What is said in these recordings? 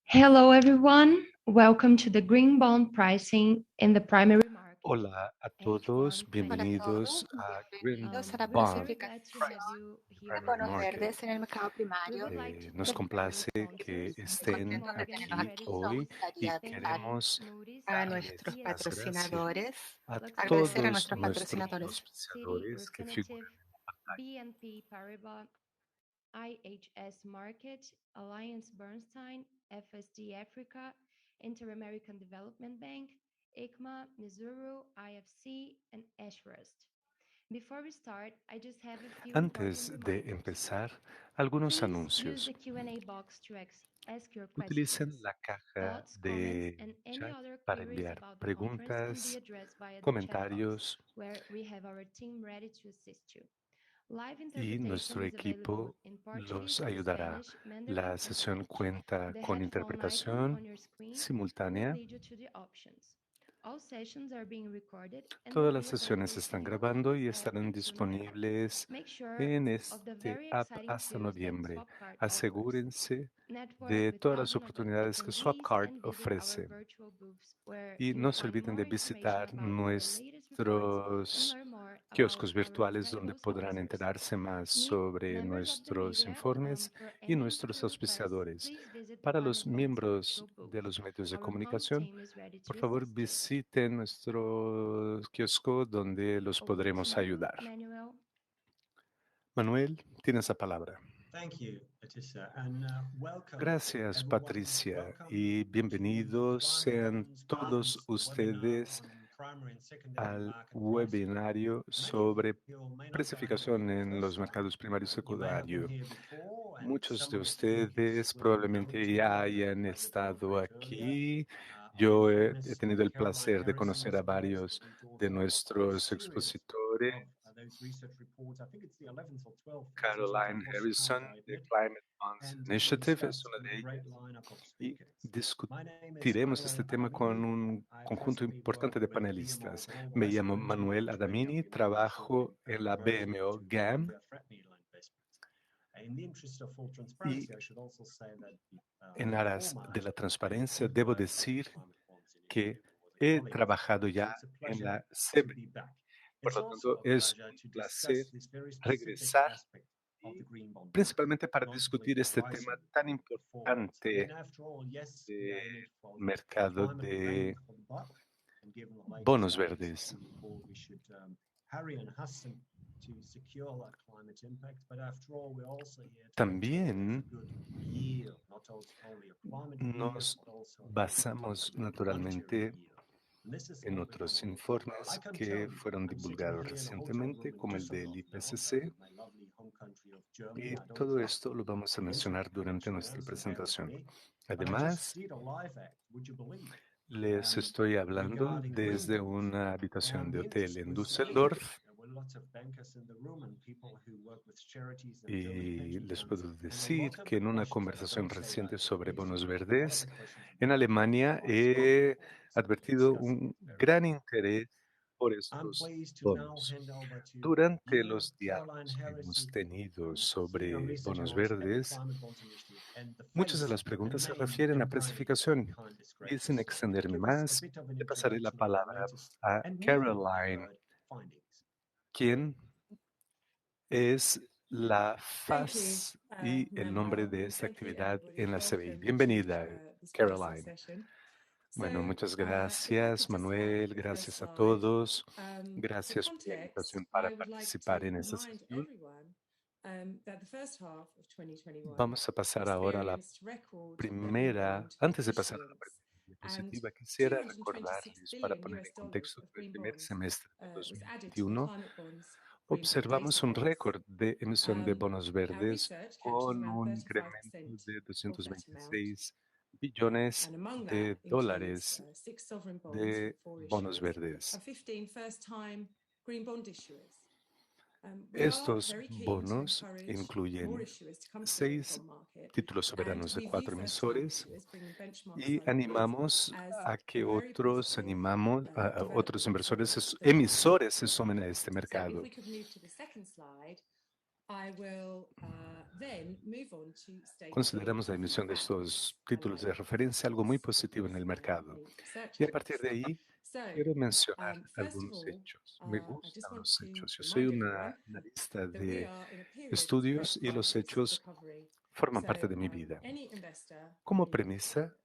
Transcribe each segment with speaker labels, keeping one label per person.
Speaker 1: Hello, everyone. Welcome to the green bond pricing in the primary market.
Speaker 2: Hola a todos,
Speaker 1: H1
Speaker 3: Hola a
Speaker 2: bienvenidos
Speaker 3: todos,
Speaker 2: a Green
Speaker 3: bienvenidos a la
Speaker 1: We're
Speaker 2: Bond
Speaker 1: very glad to
Speaker 3: precificación
Speaker 1: have
Speaker 2: Price
Speaker 1: you
Speaker 2: in the
Speaker 1: here
Speaker 3: de
Speaker 1: with
Speaker 2: Primary
Speaker 3: bonos
Speaker 1: us.
Speaker 2: Market.
Speaker 3: verdes en el mercado
Speaker 1: We
Speaker 3: primario
Speaker 1: would like to
Speaker 2: Nos
Speaker 1: thank our
Speaker 2: complace que
Speaker 1: sponsors,
Speaker 3: muy
Speaker 2: estén
Speaker 3: contento de
Speaker 1: Morgan
Speaker 2: aquí
Speaker 3: tenerlos
Speaker 1: Stanley,
Speaker 3: aquí. Me
Speaker 2: hoy y
Speaker 3: gustaría dar
Speaker 2: queremos
Speaker 1: Moody's,
Speaker 3: a
Speaker 2: darles
Speaker 3: nuestros
Speaker 1: S&P,
Speaker 2: las gracias
Speaker 3: patrocinadores,
Speaker 2: a
Speaker 1: Luxembourg,
Speaker 3: agradecer a
Speaker 2: todos
Speaker 3: nuestros
Speaker 2: nuestros
Speaker 3: patrocinadores,
Speaker 1: Citi,
Speaker 2: auspiciadores que
Speaker 1: Refinitiv,
Speaker 2: figuran en la pantalla.
Speaker 1: BNP Paribas, IHS Markit, Alliance Bernstein, FSD Africa, Inter-American Development Bank, ICMA, Mizuru, IFC, and Ashurst. Before we start, I just have a few important
Speaker 2: Antes de
Speaker 1: reminders.
Speaker 2: empezar, algunos
Speaker 1: Please use
Speaker 2: anuncios.
Speaker 1: the Q&A box to ask your
Speaker 2: Utilicen
Speaker 1: questions.
Speaker 2: la caja
Speaker 1: Thoughts, comments,
Speaker 2: de
Speaker 1: and any
Speaker 2: chat
Speaker 1: other
Speaker 2: para
Speaker 1: queries
Speaker 2: enviar
Speaker 1: about the conference can be
Speaker 2: preguntas,
Speaker 1: addressed via the chat box,
Speaker 2: comentarios
Speaker 1: where we have our team ready to assist you. Live
Speaker 2: y
Speaker 1: interpretation
Speaker 2: nuestro
Speaker 1: is available
Speaker 2: equipo
Speaker 1: in
Speaker 2: los
Speaker 1: Portuguese,
Speaker 2: ayudará.
Speaker 1: Spanish, Mandarin,
Speaker 2: La
Speaker 1: and
Speaker 2: sesión
Speaker 1: French.
Speaker 2: cuenta
Speaker 1: The
Speaker 2: con
Speaker 1: headphone icon
Speaker 2: interpretación
Speaker 1: on your screen will
Speaker 2: simultánea.
Speaker 1: lead you to the options. All sessions are being recorded and will
Speaker 2: Todas las
Speaker 1: be
Speaker 2: sesiones
Speaker 1: available
Speaker 2: están
Speaker 1: in English
Speaker 2: grabando y estarán
Speaker 1: after tonight.
Speaker 2: disponibles
Speaker 1: Make sure
Speaker 2: en
Speaker 1: of the
Speaker 2: este
Speaker 1: very
Speaker 2: app
Speaker 1: exciting
Speaker 2: hasta
Speaker 1: deals that
Speaker 2: noviembre.
Speaker 1: Swapcard offers.
Speaker 2: Asegúrense
Speaker 1: Network
Speaker 2: de
Speaker 1: with
Speaker 2: todas las
Speaker 1: thousands of
Speaker 2: oportunidades que
Speaker 1: attendees
Speaker 2: Swapcard
Speaker 1: and visit our
Speaker 2: ofrece.
Speaker 1: virtual booths where
Speaker 2: Y
Speaker 1: you will
Speaker 2: no se
Speaker 1: find
Speaker 2: olviden de
Speaker 1: more information
Speaker 2: visitar
Speaker 1: about our latest reports and
Speaker 2: nuestros
Speaker 1: learn more about
Speaker 2: kioscos
Speaker 1: our
Speaker 2: virtuales donde
Speaker 1: incredible
Speaker 2: podrán
Speaker 1: sponsors.
Speaker 2: enterarse más
Speaker 1: Need
Speaker 2: sobre
Speaker 1: members of the
Speaker 2: nuestros
Speaker 1: media
Speaker 2: informes
Speaker 1: for
Speaker 2: y
Speaker 1: any
Speaker 2: nuestros
Speaker 1: interview requests,
Speaker 2: auspiciadores.
Speaker 1: please visit the
Speaker 2: Para los
Speaker 1: Climate Bonds
Speaker 2: miembros
Speaker 1: virtual booth.
Speaker 2: de los medios de
Speaker 1: Our comms
Speaker 2: comunicación,
Speaker 1: team is ready
Speaker 2: por
Speaker 1: to
Speaker 2: favor
Speaker 1: assist you.
Speaker 2: visiten nuestro kiosco donde los
Speaker 1: Over to
Speaker 2: podremos
Speaker 1: you,
Speaker 2: ayudar.
Speaker 1: Manuel.
Speaker 2: Manuel, tienes la palabra.
Speaker 4: Thank you, Patricia, welcome
Speaker 2: Gracias,
Speaker 4: everyone.
Speaker 2: Patricia,
Speaker 4: Welcome
Speaker 2: y
Speaker 4: to
Speaker 2: bienvenidos
Speaker 4: Primary
Speaker 2: sean
Speaker 4: Bonds
Speaker 2: todos
Speaker 4: Guidance, the webinar
Speaker 2: ustedes
Speaker 4: on primary and secondary
Speaker 2: al
Speaker 4: market pricing.
Speaker 2: webinario
Speaker 4: Many of
Speaker 2: sobre
Speaker 4: you may not know me
Speaker 2: precificación
Speaker 4: for the
Speaker 2: en
Speaker 4: first
Speaker 2: los
Speaker 4: time.
Speaker 2: mercados primario y
Speaker 4: You may have been
Speaker 2: secundario.
Speaker 4: here before, and
Speaker 2: Muchos de
Speaker 4: some of the speakers
Speaker 2: ustedes
Speaker 4: will have known
Speaker 2: probablemente
Speaker 4: each
Speaker 2: ya
Speaker 4: other.
Speaker 2: hayan
Speaker 4: They were called
Speaker 2: estado
Speaker 4: brief earlier.
Speaker 2: aquí.
Speaker 4: I'm
Speaker 2: Yo he
Speaker 4: Magnus,
Speaker 2: tenido el
Speaker 4: Caroline
Speaker 2: placer de
Speaker 4: Harrison
Speaker 2: conocer
Speaker 4: is
Speaker 2: a
Speaker 4: of course
Speaker 2: varios
Speaker 4: the
Speaker 2: de
Speaker 4: author of this
Speaker 2: nuestros
Speaker 4: series
Speaker 2: expositores.
Speaker 4: of those research reports. I think it's the 11th or 12th
Speaker 2: Caroline
Speaker 4: presentation. I've lost count,
Speaker 2: Harrison
Speaker 4: I
Speaker 2: de
Speaker 4: admit.
Speaker 2: Climate Bonds
Speaker 4: And we'll
Speaker 2: Initiative es
Speaker 4: discuss
Speaker 2: una
Speaker 4: with
Speaker 2: de
Speaker 4: a great
Speaker 2: ellas.
Speaker 4: lineup of
Speaker 2: Y
Speaker 4: speakers. My name is
Speaker 2: discutiremos este
Speaker 4: Manuel
Speaker 2: tema con
Speaker 4: Adamini.
Speaker 2: un
Speaker 4: I
Speaker 2: conjunto
Speaker 4: presently
Speaker 2: importante
Speaker 4: work
Speaker 2: de
Speaker 4: with BMO
Speaker 2: panelistas.
Speaker 4: Global
Speaker 2: Me
Speaker 4: Asset
Speaker 2: llamo
Speaker 4: Management,
Speaker 2: Manuel
Speaker 4: which many of
Speaker 2: Adamini,
Speaker 4: you may be shortly
Speaker 2: trabajo en la
Speaker 4: merging
Speaker 2: BMO
Speaker 4: into
Speaker 2: GAM
Speaker 4: Columbia Threadneedle Investments. In the interest of full
Speaker 2: y
Speaker 4: transparency, I should also say that
Speaker 2: en
Speaker 4: the
Speaker 2: aras de
Speaker 4: format
Speaker 2: la
Speaker 4: of
Speaker 2: transparencia
Speaker 4: the
Speaker 2: debo
Speaker 4: Bioscience
Speaker 2: decir
Speaker 4: Climate Bonds
Speaker 2: que
Speaker 4: Initiative was a
Speaker 2: he
Speaker 4: colleague of
Speaker 2: trabajado
Speaker 4: mine. So
Speaker 2: ya
Speaker 4: it's a
Speaker 2: en
Speaker 4: pleasure
Speaker 2: la
Speaker 4: to
Speaker 2: SEB.
Speaker 4: be back.
Speaker 2: Por
Speaker 4: It's
Speaker 2: lo
Speaker 4: also
Speaker 2: tanto,
Speaker 4: a
Speaker 2: es
Speaker 4: pleasure
Speaker 2: un
Speaker 4: to
Speaker 2: placer
Speaker 4: discuss this very specific
Speaker 2: regresar
Speaker 4: aspect of the
Speaker 2: y
Speaker 4: green bond market,
Speaker 2: principalmente para
Speaker 4: notably
Speaker 2: discutir
Speaker 4: the
Speaker 2: este tema
Speaker 4: pricing
Speaker 2: tan
Speaker 4: and performance. I mean,
Speaker 2: importante
Speaker 4: after all, yes, we
Speaker 2: del
Speaker 4: are in it for the
Speaker 2: mercado
Speaker 4: climate bang
Speaker 2: de
Speaker 4: for the buck, and given the latest
Speaker 2: bonos verdes.
Speaker 4: IPCC report, we should hurry and hasten to secure that climate impact. But after all, we're also here to ensure it's
Speaker 2: También
Speaker 4: a good yield, not only a climate yield,
Speaker 2: nos
Speaker 4: but also
Speaker 2: basamos
Speaker 4: a monetary
Speaker 2: naturalmente
Speaker 4: yield. And this is
Speaker 2: en
Speaker 4: what we're
Speaker 2: otros
Speaker 4: going to do. I
Speaker 2: informes
Speaker 4: can tell
Speaker 2: que
Speaker 4: you,
Speaker 2: fueron
Speaker 4: I'm sitting
Speaker 2: divulgados
Speaker 4: here in a hotel
Speaker 2: recientemente,
Speaker 4: room in
Speaker 2: como el del
Speaker 4: Düsseldorf now,
Speaker 2: IPCC,
Speaker 4: my lovely home country of Germany.
Speaker 2: y
Speaker 4: I don't
Speaker 2: todo
Speaker 4: speak
Speaker 2: esto lo vamos a
Speaker 4: English,
Speaker 2: mencionar durante
Speaker 4: actually,
Speaker 2: nuestra
Speaker 4: so bear with
Speaker 2: presentación.
Speaker 4: me. But I just
Speaker 2: Además,
Speaker 4: did a live act, would you believe?
Speaker 2: les estoy hablando
Speaker 4: Regarding green
Speaker 2: desde
Speaker 4: bonds.
Speaker 2: una habitación de
Speaker 4: The
Speaker 2: hotel
Speaker 4: interest
Speaker 2: en
Speaker 4: was big.
Speaker 2: Düsseldorf
Speaker 4: There were lots of bankers in the room and people who work with charities and German
Speaker 2: y
Speaker 4: pension
Speaker 2: les
Speaker 4: funds.
Speaker 2: puedo
Speaker 4: And a
Speaker 2: decir
Speaker 4: lot of
Speaker 2: que
Speaker 4: the
Speaker 2: en una
Speaker 4: questions, and I
Speaker 2: conversación
Speaker 4: don't say that
Speaker 2: reciente sobre bonos
Speaker 4: evasively, a lot of
Speaker 2: verdes
Speaker 4: the questions
Speaker 2: en
Speaker 4: were about
Speaker 2: Alemania
Speaker 4: our stock
Speaker 2: he
Speaker 4: performance, and we're
Speaker 2: advertido
Speaker 4: discussing
Speaker 2: un
Speaker 4: it very
Speaker 2: gran
Speaker 4: openly.
Speaker 2: interés por
Speaker 4: I'm
Speaker 2: estos
Speaker 4: pleased to now
Speaker 2: bonos.
Speaker 4: hand over to
Speaker 2: Durante
Speaker 4: you,
Speaker 2: los
Speaker 4: Caroline
Speaker 2: diálogos que hemos
Speaker 4: Harrison,
Speaker 2: tenido
Speaker 4: Senior
Speaker 2: sobre
Speaker 4: Research
Speaker 2: bonos
Speaker 4: Analyst at the
Speaker 2: verdes,
Speaker 4: Climate Bonds Initiative, and the
Speaker 2: muchas de
Speaker 4: face
Speaker 2: las preguntas
Speaker 4: and
Speaker 2: se
Speaker 4: main
Speaker 2: refieren a
Speaker 4: campaigner
Speaker 2: precificación
Speaker 4: behind this
Speaker 2: y
Speaker 4: great
Speaker 2: sin
Speaker 4: research. To
Speaker 2: extenderme
Speaker 4: give us a
Speaker 2: más,
Speaker 4: bit of an
Speaker 2: le pasaré la
Speaker 4: introduction of our
Speaker 2: palabra
Speaker 4: latest
Speaker 2: a
Speaker 4: and newly
Speaker 2: Caroline,
Speaker 4: uncovered findings.
Speaker 2: quien es la
Speaker 5: Thank you,
Speaker 2: faz y el nombre
Speaker 5: Manuel,
Speaker 2: de
Speaker 5: and
Speaker 2: esta
Speaker 5: thank you
Speaker 2: actividad
Speaker 5: everybody.
Speaker 2: en la CBI.
Speaker 5: Welcome
Speaker 2: Bienvenida,
Speaker 5: to this pricing
Speaker 2: Caroline.
Speaker 5: session.
Speaker 2: Bueno,
Speaker 5: So,
Speaker 2: muchas
Speaker 5: if I
Speaker 2: gracias,
Speaker 5: could just have
Speaker 2: Manuel.
Speaker 5: the first
Speaker 2: Gracias a
Speaker 5: slide.
Speaker 2: todos.
Speaker 5: For
Speaker 2: Gracias por la
Speaker 5: context,
Speaker 2: invitación para
Speaker 5: I would like
Speaker 2: participar
Speaker 5: to
Speaker 2: en esta
Speaker 5: remind
Speaker 2: sesión.
Speaker 5: everyone that the first half of 2021
Speaker 2: Vamos a pasar ahora a la
Speaker 5: experienced record green
Speaker 2: primera.
Speaker 5: bond
Speaker 2: Antes de pasar a la
Speaker 5: issuance,
Speaker 2: primera
Speaker 5: and
Speaker 2: diapositiva, quisiera
Speaker 5: $226
Speaker 2: recordarles, para
Speaker 5: billion
Speaker 2: poner en contexto,
Speaker 5: of
Speaker 2: que el
Speaker 5: green
Speaker 2: primer
Speaker 5: bonds
Speaker 2: semestre de
Speaker 5: was added to the
Speaker 2: 2021
Speaker 5: climate bonds green bond
Speaker 2: observamos un
Speaker 5: database.
Speaker 2: récord de emisión de bonos
Speaker 5: Our
Speaker 2: verdes
Speaker 5: research captures
Speaker 2: con
Speaker 5: around
Speaker 2: un
Speaker 5: 35%
Speaker 2: incremento de
Speaker 5: of that amount,
Speaker 2: 226 billones
Speaker 5: and among that
Speaker 2: de
Speaker 5: includes
Speaker 2: dólares
Speaker 5: 6 sovereign bonds from
Speaker 2: de
Speaker 5: 4
Speaker 2: bonos
Speaker 5: issuers
Speaker 2: verdes.
Speaker 5: and 15 first-time green bond issuers. We are
Speaker 2: Estos
Speaker 5: very keen to
Speaker 2: bonos
Speaker 5: encourage more
Speaker 2: incluyen
Speaker 5: issuers to come to the green
Speaker 2: 6
Speaker 5: bond market,
Speaker 2: títulos
Speaker 5: and
Speaker 2: soberanos de
Speaker 5: we view
Speaker 2: 4
Speaker 5: first-time
Speaker 2: emisores
Speaker 5: issuers bringing benchmarks
Speaker 2: y
Speaker 5: like these
Speaker 2: animamos
Speaker 5: as
Speaker 2: a
Speaker 5: a
Speaker 2: que
Speaker 5: very
Speaker 2: otros
Speaker 5: positive
Speaker 2: animamos a otros
Speaker 5: development
Speaker 2: inversores,
Speaker 5: for the market.
Speaker 2: emisores se sumen a este
Speaker 5: So if
Speaker 2: mercado.
Speaker 5: we could move to the second slide, I will then move on to stage
Speaker 2: Consideramos la
Speaker 5: 3,
Speaker 2: emisión de
Speaker 5: and
Speaker 2: estos títulos de
Speaker 5: highlight
Speaker 2: referencia algo muy positivo en el
Speaker 5: from
Speaker 2: mercado.
Speaker 5: the research
Speaker 2: Y a partir de
Speaker 5: evidence.
Speaker 2: ahí
Speaker 5: So,
Speaker 2: quiero mencionar
Speaker 5: first of
Speaker 2: algunos
Speaker 5: all,
Speaker 2: hechos. Me
Speaker 5: I just
Speaker 2: gustan
Speaker 5: want
Speaker 2: los
Speaker 5: to
Speaker 2: hechos. Yo soy
Speaker 5: remind everyone
Speaker 2: una lista
Speaker 5: that we
Speaker 2: de
Speaker 5: are in a period of
Speaker 2: estudios
Speaker 5: great
Speaker 2: y los
Speaker 5: crisis
Speaker 2: hechos
Speaker 5: recovery.
Speaker 2: forman
Speaker 5: So,
Speaker 2: parte de mi vida.
Speaker 5: any investor
Speaker 2: Como
Speaker 5: in,
Speaker 2: premisa,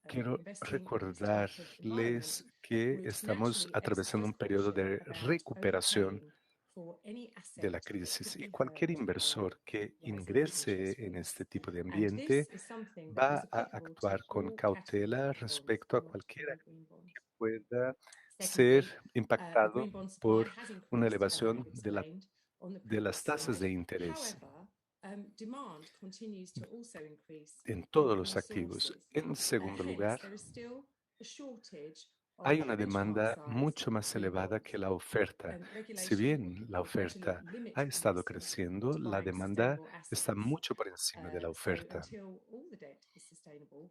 Speaker 2: quiero
Speaker 5: investing in this type of environment
Speaker 2: recordarles que
Speaker 5: would
Speaker 2: estamos
Speaker 5: naturally
Speaker 2: atravesando un
Speaker 5: exercise
Speaker 2: periodo
Speaker 5: caution
Speaker 2: de
Speaker 5: about
Speaker 2: recuperación
Speaker 5: overpaying for any
Speaker 2: de la
Speaker 5: asset that
Speaker 2: crisis
Speaker 5: could
Speaker 2: y
Speaker 5: be
Speaker 2: cualquier
Speaker 5: hurt by
Speaker 2: inversor que
Speaker 5: rising
Speaker 2: ingrese
Speaker 5: interest
Speaker 2: en
Speaker 5: rates.
Speaker 2: este tipo de
Speaker 5: And
Speaker 2: ambiente
Speaker 5: this is something that
Speaker 2: va
Speaker 5: is
Speaker 2: a
Speaker 5: applicable to
Speaker 2: actuar con
Speaker 5: all
Speaker 2: cautela
Speaker 5: categories of bonds,
Speaker 2: respecto a
Speaker 5: not
Speaker 2: cualquiera
Speaker 5: only green bonds.
Speaker 2: que pueda
Speaker 5: Secondly,
Speaker 2: ser
Speaker 5: the
Speaker 2: impactado
Speaker 5: green bond supply
Speaker 2: por
Speaker 5: has
Speaker 2: una
Speaker 5: increased, as
Speaker 2: elevación
Speaker 5: I've explained on the
Speaker 2: de las
Speaker 5: previous
Speaker 2: tasas de
Speaker 5: slide.
Speaker 2: interés
Speaker 5: However, demand continues to also increase
Speaker 2: en
Speaker 5: in
Speaker 2: todos
Speaker 5: all
Speaker 2: los activos.
Speaker 5: sources.
Speaker 2: En segundo
Speaker 5: Hence,
Speaker 2: lugar,
Speaker 5: there is still a shortage
Speaker 2: hay
Speaker 5: of
Speaker 2: una
Speaker 5: benchmark
Speaker 2: demanda
Speaker 5: size
Speaker 2: mucho más
Speaker 5: green
Speaker 2: elevada
Speaker 5: bonds.
Speaker 2: que la oferta. Si
Speaker 5: Regulation
Speaker 2: bien la
Speaker 5: will gradually
Speaker 2: oferta
Speaker 5: limit
Speaker 2: ha estado
Speaker 5: investors
Speaker 2: creciendo,
Speaker 5: to
Speaker 2: la
Speaker 5: buying
Speaker 2: demanda
Speaker 5: sustainable
Speaker 2: está
Speaker 5: assets.
Speaker 2: mucho por encima de la
Speaker 5: So
Speaker 2: oferta.
Speaker 5: until all the debt is sustainable,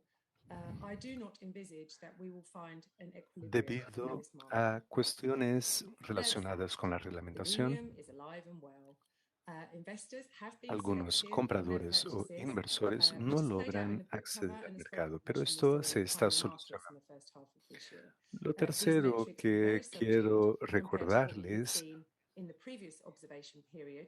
Speaker 5: I do not envisage that we will find an equilibrium in
Speaker 2: Debido
Speaker 5: this market.
Speaker 2: a cuestiones relacionadas con la
Speaker 5: The
Speaker 2: reglamentación,
Speaker 5: millennium is alive and well. Investors have been
Speaker 2: algunos
Speaker 5: selective in their
Speaker 2: compradores o
Speaker 5: purchases,
Speaker 2: inversores
Speaker 5: which
Speaker 2: no
Speaker 5: is played out in
Speaker 2: logran
Speaker 5: the book cover
Speaker 2: acceder al
Speaker 5: and as
Speaker 2: mercado,
Speaker 5: Frederick
Speaker 2: pero
Speaker 5: mentioned,
Speaker 2: esto
Speaker 5: the
Speaker 2: se está
Speaker 5: primary markets in
Speaker 2: solucionando.
Speaker 5: the first half of this year.
Speaker 2: Lo
Speaker 5: These
Speaker 2: tercero
Speaker 5: metrics are very
Speaker 2: que
Speaker 5: subdued
Speaker 2: quiero
Speaker 5: compared to what we had
Speaker 2: recordarles
Speaker 5: seen in the previous observation period,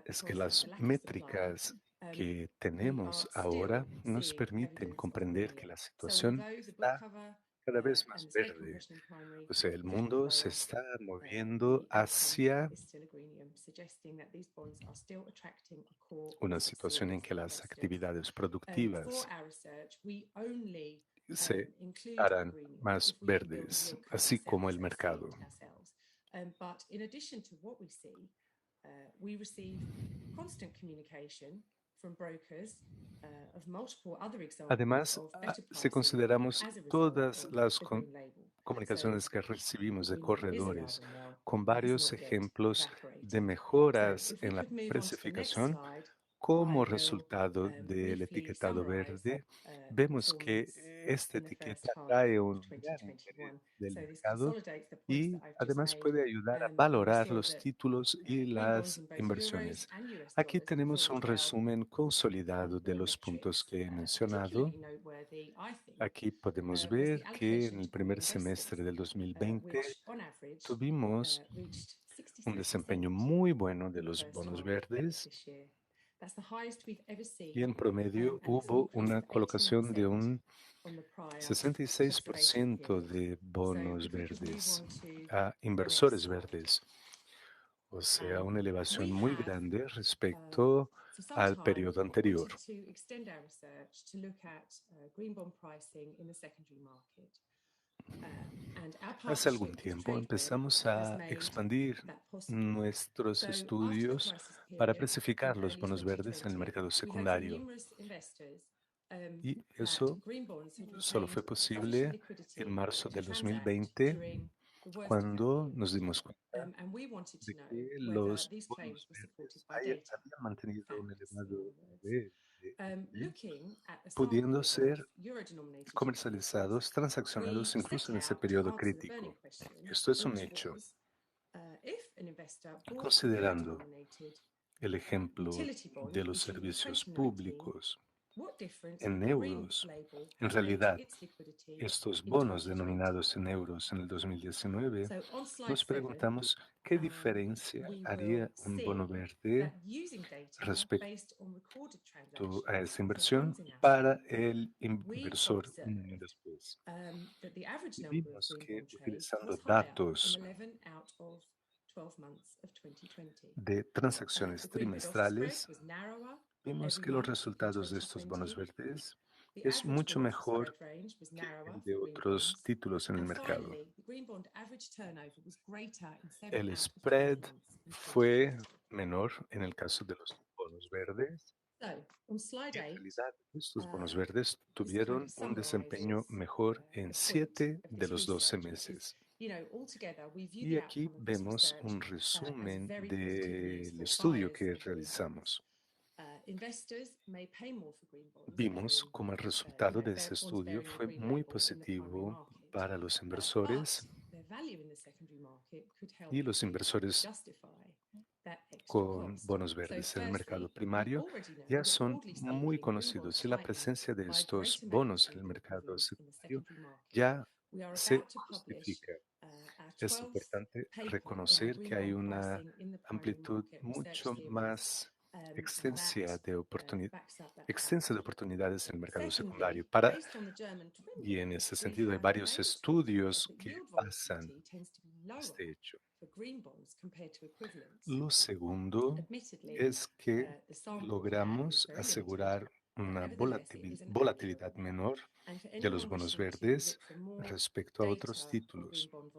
Speaker 2: es que
Speaker 5: because of
Speaker 2: las
Speaker 5: the lack of supply.
Speaker 2: métricas que
Speaker 5: We
Speaker 2: tenemos
Speaker 5: are
Speaker 2: ahora
Speaker 5: still
Speaker 2: nos
Speaker 5: seeing
Speaker 2: permiten
Speaker 5: evidence of
Speaker 2: comprender que
Speaker 5: greening.
Speaker 2: la
Speaker 5: So
Speaker 2: situación
Speaker 5: although the book
Speaker 2: está
Speaker 5: cover
Speaker 2: cada vez
Speaker 5: and
Speaker 2: más
Speaker 5: the spread
Speaker 2: verde.
Speaker 5: compression in primary
Speaker 2: O sea, el
Speaker 5: are getting
Speaker 2: mundo se
Speaker 5: lower,
Speaker 2: está
Speaker 5: the
Speaker 2: moviendo
Speaker 5: outcome
Speaker 2: hacia
Speaker 5: is still a greenium, suggesting that these bonds are still attracting a core
Speaker 2: una
Speaker 5: of
Speaker 2: situación en
Speaker 5: serious
Speaker 2: que las
Speaker 5: investors.
Speaker 2: actividades
Speaker 5: For
Speaker 2: productivas
Speaker 5: our research, we only
Speaker 2: se
Speaker 5: include
Speaker 2: harán
Speaker 5: greening
Speaker 2: más
Speaker 5: if we can build
Speaker 2: verdes,
Speaker 5: real
Speaker 2: así como el
Speaker 5: consensus and see
Speaker 2: mercado.
Speaker 5: it ourselves. But in addition to what we see, we receive constant communication from brokers of multiple other examples
Speaker 2: Además,
Speaker 5: of better
Speaker 2: si
Speaker 5: pricing
Speaker 2: consideramos
Speaker 5: as a result
Speaker 2: todas
Speaker 5: of
Speaker 2: las
Speaker 5: the green label.
Speaker 2: comunicaciones que recibimos de
Speaker 5: Greening is
Speaker 2: corredores
Speaker 5: alive and well.
Speaker 2: con
Speaker 5: It has
Speaker 2: varios
Speaker 5: not yet
Speaker 2: ejemplos
Speaker 5: evaporated.
Speaker 2: de
Speaker 5: So
Speaker 2: mejoras
Speaker 5: if we
Speaker 2: en la
Speaker 5: could move on to the next
Speaker 2: precificación,
Speaker 5: slide,
Speaker 2: como
Speaker 5: I will
Speaker 2: resultado del
Speaker 5: briefly
Speaker 2: etiquetado
Speaker 5: summarize
Speaker 2: verde,
Speaker 5: the
Speaker 2: vemos que
Speaker 5: performance
Speaker 2: esta
Speaker 5: in the first
Speaker 2: etiqueta
Speaker 5: half
Speaker 2: trae
Speaker 5: of
Speaker 2: un gran
Speaker 5: 2021.
Speaker 2: interés del
Speaker 5: So this
Speaker 2: mercado
Speaker 5: consolidates the points
Speaker 2: y
Speaker 5: that I've just
Speaker 2: además
Speaker 5: made.
Speaker 2: puede ayudar a
Speaker 5: We
Speaker 2: valorar
Speaker 5: saw
Speaker 2: los
Speaker 5: that
Speaker 2: títulos y
Speaker 5: green bonds
Speaker 2: las
Speaker 5: in both
Speaker 2: inversiones.
Speaker 5: euros and US
Speaker 2: Aquí
Speaker 5: dollars
Speaker 2: tenemos un
Speaker 5: performed well.
Speaker 2: resumen consolidado de
Speaker 5: The
Speaker 2: los puntos
Speaker 5: metrics
Speaker 2: que he mencionado.
Speaker 5: particularly noteworthy, I think,
Speaker 2: Aquí podemos
Speaker 5: was the
Speaker 2: ver que en
Speaker 5: allocation
Speaker 2: el
Speaker 5: to green
Speaker 2: primer
Speaker 5: investors,
Speaker 2: semestre del 2020
Speaker 5: which on average
Speaker 2: tuvimos
Speaker 5: reached
Speaker 2: un
Speaker 5: 66%
Speaker 2: desempeño muy bueno de
Speaker 5: in the
Speaker 2: los
Speaker 5: first
Speaker 2: bonos
Speaker 5: half of
Speaker 2: verdes
Speaker 5: this year. That's the highest we've ever seen,
Speaker 2: y en promedio
Speaker 5: and it's an
Speaker 2: hubo
Speaker 5: increase
Speaker 2: una
Speaker 5: of
Speaker 2: colocación de
Speaker 5: 18%
Speaker 2: un
Speaker 5: on the prior observation
Speaker 2: 66%
Speaker 5: period.
Speaker 2: de
Speaker 5: So
Speaker 2: bonos
Speaker 5: if we could move
Speaker 2: verdes
Speaker 5: on to
Speaker 2: a
Speaker 5: the next
Speaker 2: inversores
Speaker 5: slide.
Speaker 2: verdes. O sea, una
Speaker 5: We
Speaker 2: elevación muy
Speaker 5: have
Speaker 2: grande respecto
Speaker 5: for some
Speaker 2: al
Speaker 5: time
Speaker 2: periodo anterior.
Speaker 5: wanted to extend our research to look at green bond pricing in the secondary market. And our
Speaker 2: Hace algún
Speaker 5: partnership with
Speaker 2: tiempo
Speaker 5: TradeWeb
Speaker 2: empezamos
Speaker 5: has
Speaker 2: a
Speaker 5: made
Speaker 2: expandir
Speaker 5: that possible.
Speaker 2: nuestros
Speaker 5: So after the
Speaker 2: estudios
Speaker 5: crisis
Speaker 2: para
Speaker 5: period
Speaker 2: precificar
Speaker 5: in
Speaker 2: los
Speaker 5: early
Speaker 2: bonos verdes en el
Speaker 5: 2020,
Speaker 2: mercado
Speaker 5: we heard from
Speaker 2: secundario.
Speaker 5: numerous investors
Speaker 2: Y
Speaker 5: that
Speaker 2: eso
Speaker 5: green bonds had
Speaker 2: solo fue
Speaker 5: retained
Speaker 2: posible
Speaker 5: sufficient
Speaker 2: en
Speaker 5: liquidity
Speaker 2: marzo
Speaker 5: to
Speaker 2: del
Speaker 5: transact
Speaker 2: 2020,
Speaker 5: during the worst of that
Speaker 2: cuando
Speaker 5: period.
Speaker 2: nos dimos cuenta
Speaker 5: And we wanted to
Speaker 2: de
Speaker 5: know
Speaker 2: que
Speaker 5: whether
Speaker 2: los
Speaker 5: these claims
Speaker 2: bonos
Speaker 5: were supported
Speaker 2: verdes
Speaker 5: by data,
Speaker 2: habían mantenido un
Speaker 5: facts, in
Speaker 2: elevado
Speaker 5: other words.
Speaker 2: nivel de interés,
Speaker 5: Looking at a
Speaker 2: pudiendo
Speaker 5: sample
Speaker 2: ser
Speaker 5: of euro-denominated
Speaker 2: comercializados,
Speaker 5: securities,
Speaker 2: transaccionados
Speaker 5: we
Speaker 2: incluso
Speaker 5: set
Speaker 2: en ese
Speaker 5: out to
Speaker 2: periodo
Speaker 5: answer the burning
Speaker 2: crítico.
Speaker 5: question,
Speaker 2: Esto es un
Speaker 5: which
Speaker 2: hecho.
Speaker 5: was, if an investor bought
Speaker 2: Considerando
Speaker 5: euro-denominated
Speaker 2: el ejemplo
Speaker 5: utility bond
Speaker 2: de los
Speaker 5: issued in
Speaker 2: servicios
Speaker 5: 2019,
Speaker 2: públicos
Speaker 5: what difference
Speaker 2: en
Speaker 5: would the green
Speaker 2: euros,
Speaker 5: label
Speaker 2: en
Speaker 5: have made to
Speaker 2: realidad,
Speaker 5: its liquidity
Speaker 2: estos
Speaker 5: in
Speaker 2: bonos
Speaker 5: 2020?
Speaker 2: denominados en euros en el 2019,
Speaker 5: So on slide
Speaker 2: nos
Speaker 5: 7,
Speaker 2: preguntamos qué diferencia
Speaker 5: we will
Speaker 2: haría un bono
Speaker 5: see
Speaker 2: verde
Speaker 5: that using data
Speaker 2: respecto
Speaker 5: based on recorded
Speaker 2: a
Speaker 5: transactions,
Speaker 2: esa
Speaker 5: so
Speaker 2: inversión
Speaker 5: funds in our
Speaker 2: para
Speaker 5: fund,
Speaker 2: el
Speaker 5: we
Speaker 2: inversor
Speaker 5: observed
Speaker 2: después.
Speaker 5: that the average
Speaker 2: Y
Speaker 5: number of
Speaker 2: vimos
Speaker 5: green
Speaker 2: que
Speaker 5: bond trades
Speaker 2: utilizando
Speaker 5: was higher in
Speaker 2: datos
Speaker 5: 11 out of 12 months of 2020.
Speaker 2: de transacciones
Speaker 5: The green bid-offer spread
Speaker 2: trimestrales,
Speaker 5: was narrower
Speaker 2: vimos
Speaker 5: every
Speaker 2: que los
Speaker 5: month in
Speaker 2: resultados de estos
Speaker 5: 2020.
Speaker 2: bonos verdes
Speaker 5: The
Speaker 2: es
Speaker 5: average
Speaker 2: mucho
Speaker 5: bid-offer
Speaker 2: mejor
Speaker 5: spread range was
Speaker 2: que
Speaker 5: narrower
Speaker 2: el
Speaker 5: for
Speaker 2: de
Speaker 5: green
Speaker 2: otros
Speaker 5: bonds.
Speaker 2: títulos en el
Speaker 5: And
Speaker 2: mercado.
Speaker 5: finally, the green bond average turnover was greater in 7
Speaker 2: El
Speaker 5: out of 12
Speaker 2: spread
Speaker 5: months in
Speaker 2: fue
Speaker 5: 2020.
Speaker 2: menor en el caso de los bonos verdes.
Speaker 5: So, on slide
Speaker 2: Y en
Speaker 5: 8,
Speaker 2: realidad, estos bonos
Speaker 5: uh,
Speaker 2: verdes
Speaker 5: this kind
Speaker 2: tuvieron
Speaker 5: of
Speaker 2: un desempeño
Speaker 5: summarizes
Speaker 2: mejor
Speaker 5: the
Speaker 2: en
Speaker 5: point
Speaker 2: 7
Speaker 5: of
Speaker 2: de
Speaker 5: this
Speaker 2: los 12
Speaker 5: research, which is,
Speaker 2: meses.
Speaker 5: you know, altogether we view
Speaker 2: Y
Speaker 5: the
Speaker 2: aquí
Speaker 5: outcome of this
Speaker 2: vemos
Speaker 5: research
Speaker 2: un
Speaker 5: as
Speaker 2: resumen
Speaker 5: very positive news
Speaker 2: del
Speaker 5: for
Speaker 2: estudio
Speaker 5: buyers
Speaker 2: que
Speaker 5: of green bonds.
Speaker 2: realizamos.
Speaker 5: Investors may pay more for green bonds
Speaker 2: Vimos
Speaker 5: than,
Speaker 2: como el resultado de ese
Speaker 5: bonds
Speaker 2: estudio
Speaker 5: bearing a
Speaker 2: fue
Speaker 5: green
Speaker 2: muy
Speaker 5: label in the primary
Speaker 2: positivo
Speaker 5: market.
Speaker 2: para los
Speaker 5: But
Speaker 2: inversores
Speaker 5: their value in the secondary market could help
Speaker 2: y los
Speaker 5: to
Speaker 2: inversores
Speaker 5: justify that
Speaker 2: con bonos verdes en el mercado primario ya son muy conocidos y la presencia de estos bonos en el mercado secundario ya se justifica. Es importante reconocer que hay una amplitud mucho más extensa de oportunidades en el mercado secundario y en ese sentido hay varios estudios que basan este hecho. Lo segundo es que logramos asegurar una volatilidad menor de los bonos verdes respecto a otros títulos, lo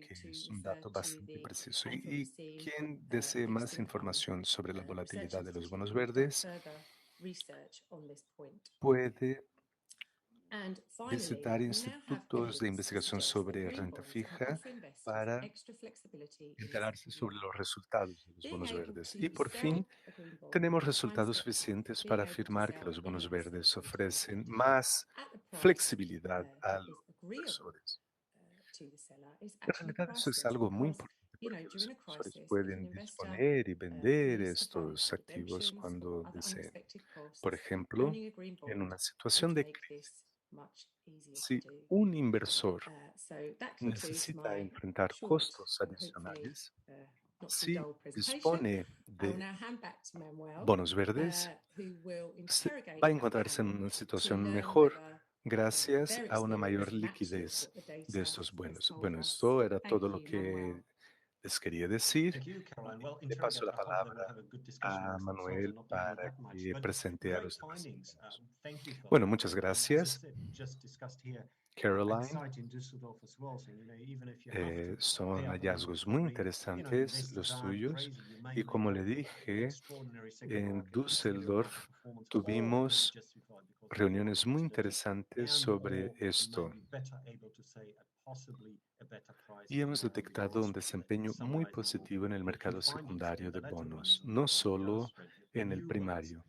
Speaker 2: que es un dato bastante preciso. Y quien desee más información sobre la volatilidad de los bonos verdes puede visitar institutos de investigación sobre renta fija para enterarse sobre los resultados de los bonos verdes. Y por fin, tenemos resultados suficientes para afirmar que los bonos verdes ofrecen más flexibilidad a los inversores. En realidad eso es algo muy importante porque los inversores pueden disponer y vender estos activos cuando deseen. Por ejemplo, en una situación de crisis, si un inversor necesita enfrentar costos adicionales, si dispone de bonos verdes, va a encontrarse en una situación mejor gracias a una mayor liquidez de estos bonos. Bueno, esto era todo lo que les quería decir.
Speaker 4: Thank you, Caroline. Well,
Speaker 2: Le paso la
Speaker 4: interesting. I hope that we'll
Speaker 2: palabra
Speaker 4: have a good discussion
Speaker 2: a
Speaker 4: with François,
Speaker 2: Manuel
Speaker 4: not to hold
Speaker 2: para
Speaker 4: back much,
Speaker 2: que
Speaker 4: but
Speaker 2: presente a
Speaker 4: great
Speaker 2: los demás
Speaker 4: findings.
Speaker 2: invitados.
Speaker 4: Thank you for
Speaker 2: Bueno,
Speaker 4: that.
Speaker 2: muchas
Speaker 4: As I
Speaker 2: gracias,
Speaker 4: said, just discussed here,
Speaker 2: Caroline.
Speaker 4: site in Düsseldorf as well. So, even if you have to
Speaker 2: Son
Speaker 4: pay up a little
Speaker 2: hallazgos
Speaker 4: bit
Speaker 2: muy
Speaker 4: more,
Speaker 2: interesantes los
Speaker 4: investors aren't
Speaker 2: tuyos.
Speaker 4: crazy. You may
Speaker 2: Y
Speaker 4: make
Speaker 2: como
Speaker 4: a
Speaker 2: le dije,
Speaker 4: extraordinary second
Speaker 2: en
Speaker 4: market, considering market
Speaker 2: Düsseldorf
Speaker 4: performance, or could be
Speaker 2: tuvimos
Speaker 4: justified because of
Speaker 2: reuniones muy
Speaker 4: volatility,
Speaker 2: interesantes
Speaker 4: and
Speaker 2: sobre
Speaker 4: or you may
Speaker 2: esto.
Speaker 4: be better able to say at possibly a better price
Speaker 2: Y hemos
Speaker 4: than the
Speaker 2: detectado un
Speaker 4: ask rate.
Speaker 2: desempeño muy
Speaker 4: Summarizing
Speaker 2: positivo en el
Speaker 4: the key
Speaker 2: mercado
Speaker 4: findings
Speaker 2: secundario
Speaker 4: in the
Speaker 2: de
Speaker 4: letter
Speaker 2: bonos,
Speaker 4: is
Speaker 2: no
Speaker 4: the
Speaker 2: solo
Speaker 4: spread, the
Speaker 2: en el
Speaker 4: new ones.
Speaker 2: primario. Y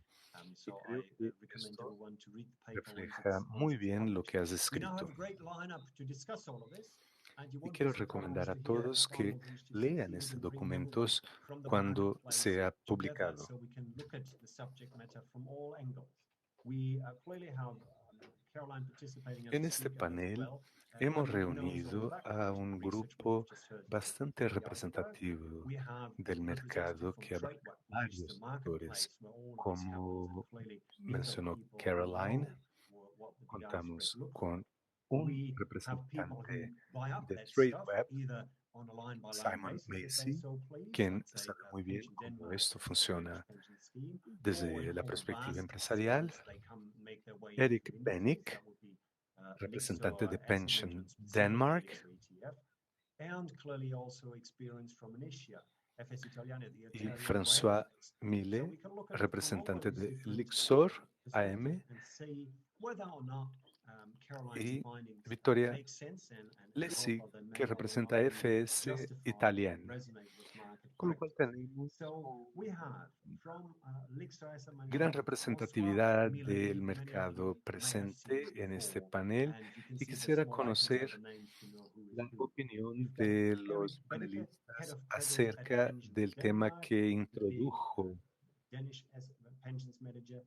Speaker 4: So
Speaker 2: creo
Speaker 4: I
Speaker 2: que
Speaker 4: recommend
Speaker 2: esto
Speaker 4: everyone to read the paper
Speaker 2: refleja muy bien lo que has
Speaker 4: We now have
Speaker 2: escrito.
Speaker 4: a great lineup to discuss all of this. And you
Speaker 2: Y
Speaker 4: won't be
Speaker 2: quiero
Speaker 4: surprised
Speaker 2: recomendar a
Speaker 4: to hear
Speaker 2: todos
Speaker 4: how
Speaker 2: que
Speaker 4: we've reached a
Speaker 2: lean
Speaker 4: 60
Speaker 2: estos
Speaker 4: hidden premium
Speaker 2: documentos
Speaker 4: from the
Speaker 2: cuando
Speaker 4: marketplace
Speaker 2: sea
Speaker 4: together,
Speaker 2: publicado.
Speaker 4: so we can look at the subject matter from all angles. We clearly have Caroline participating as
Speaker 2: En
Speaker 4: a
Speaker 2: este
Speaker 4: speaker as
Speaker 2: panel
Speaker 4: well.
Speaker 2: hemos
Speaker 4: One knows all
Speaker 2: reunido
Speaker 4: the
Speaker 2: a
Speaker 4: background
Speaker 2: un
Speaker 4: research what we've
Speaker 2: grupo
Speaker 4: just heard
Speaker 2: bastante
Speaker 4: from Jardenberg.
Speaker 2: representativo
Speaker 4: We have
Speaker 2: del
Speaker 4: a representative
Speaker 2: mercado
Speaker 4: from
Speaker 2: que abarca
Speaker 4: TradeWeb, which is the
Speaker 2: varios sectores.
Speaker 4: marketplace where all of this happens. And
Speaker 2: Como
Speaker 4: clearly, these are the
Speaker 2: mencionó
Speaker 4: people who
Speaker 2: Caroline,
Speaker 4: know what the bid-ask spread
Speaker 2: contamos
Speaker 4: looks like.
Speaker 2: con un
Speaker 4: We have people who
Speaker 2: representante
Speaker 4: buy up
Speaker 2: de
Speaker 4: that stuff,
Speaker 2: TradeWeb,
Speaker 4: either on a line-by-line
Speaker 2: Simon
Speaker 4: basis, if they
Speaker 2: Macy,
Speaker 4: so please,
Speaker 2: quien
Speaker 4: let's say
Speaker 2: sabe muy bien
Speaker 4: Pension
Speaker 2: cómo
Speaker 4: Denmark,
Speaker 2: esto
Speaker 4: a Swedish
Speaker 2: funciona
Speaker 4: pension scheme, or
Speaker 2: desde
Speaker 4: in
Speaker 2: la
Speaker 4: all the
Speaker 2: perspectiva
Speaker 4: basket
Speaker 2: empresarial.
Speaker 4: schemes, they come make their way into
Speaker 2: Eric
Speaker 4: the indices,
Speaker 2: Bennick,
Speaker 4: that would be
Speaker 2: representante
Speaker 4: Lixor
Speaker 2: de
Speaker 4: Asset
Speaker 2: Pension
Speaker 4: Management, specifically
Speaker 2: Denmark,
Speaker 4: Lixor ETF, and clearly also experience from Initia, FS Italiana, the
Speaker 2: y
Speaker 4: Italian
Speaker 2: François
Speaker 4: brand index. So
Speaker 2: Millet,
Speaker 4: we can look at it from all
Speaker 2: representante
Speaker 4: those
Speaker 2: de
Speaker 4: different
Speaker 2: Lixor
Speaker 4: perspectives
Speaker 2: AM,
Speaker 4: and see whether or not Caroline's
Speaker 2: y
Speaker 4: findings
Speaker 2: Vittoria
Speaker 4: make sense and how
Speaker 2: Lesi,
Speaker 4: far they may
Speaker 2: que
Speaker 4: or may
Speaker 2: representa
Speaker 4: not be
Speaker 2: FS
Speaker 4: justified and
Speaker 2: Italien.
Speaker 4: resonate with market
Speaker 2: Con lo cual
Speaker 4: practice.
Speaker 2: tenemos
Speaker 4: So we have from Lixor Asset
Speaker 2: gran
Speaker 4: Management,
Speaker 2: representatividad
Speaker 4: François
Speaker 2: del
Speaker 4: Millet, who many of
Speaker 2: mercado
Speaker 4: you may have seen
Speaker 2: presente en este
Speaker 4: before,
Speaker 2: panel
Speaker 4: and you can
Speaker 2: y
Speaker 4: see the
Speaker 2: quisiera
Speaker 4: small icons
Speaker 2: conocer
Speaker 4: of the names to know who is
Speaker 2: la
Speaker 4: who.
Speaker 2: opinión
Speaker 4: We've got
Speaker 2: de
Speaker 4: Erik
Speaker 2: los
Speaker 4: Benneke, Head
Speaker 2: panelistas
Speaker 4: of Credit at
Speaker 2: acerca
Speaker 4: Pensions
Speaker 2: del tema
Speaker 4: Denmark,
Speaker 2: que
Speaker 4: the big
Speaker 2: introdujo
Speaker 4: Danish pensions manager.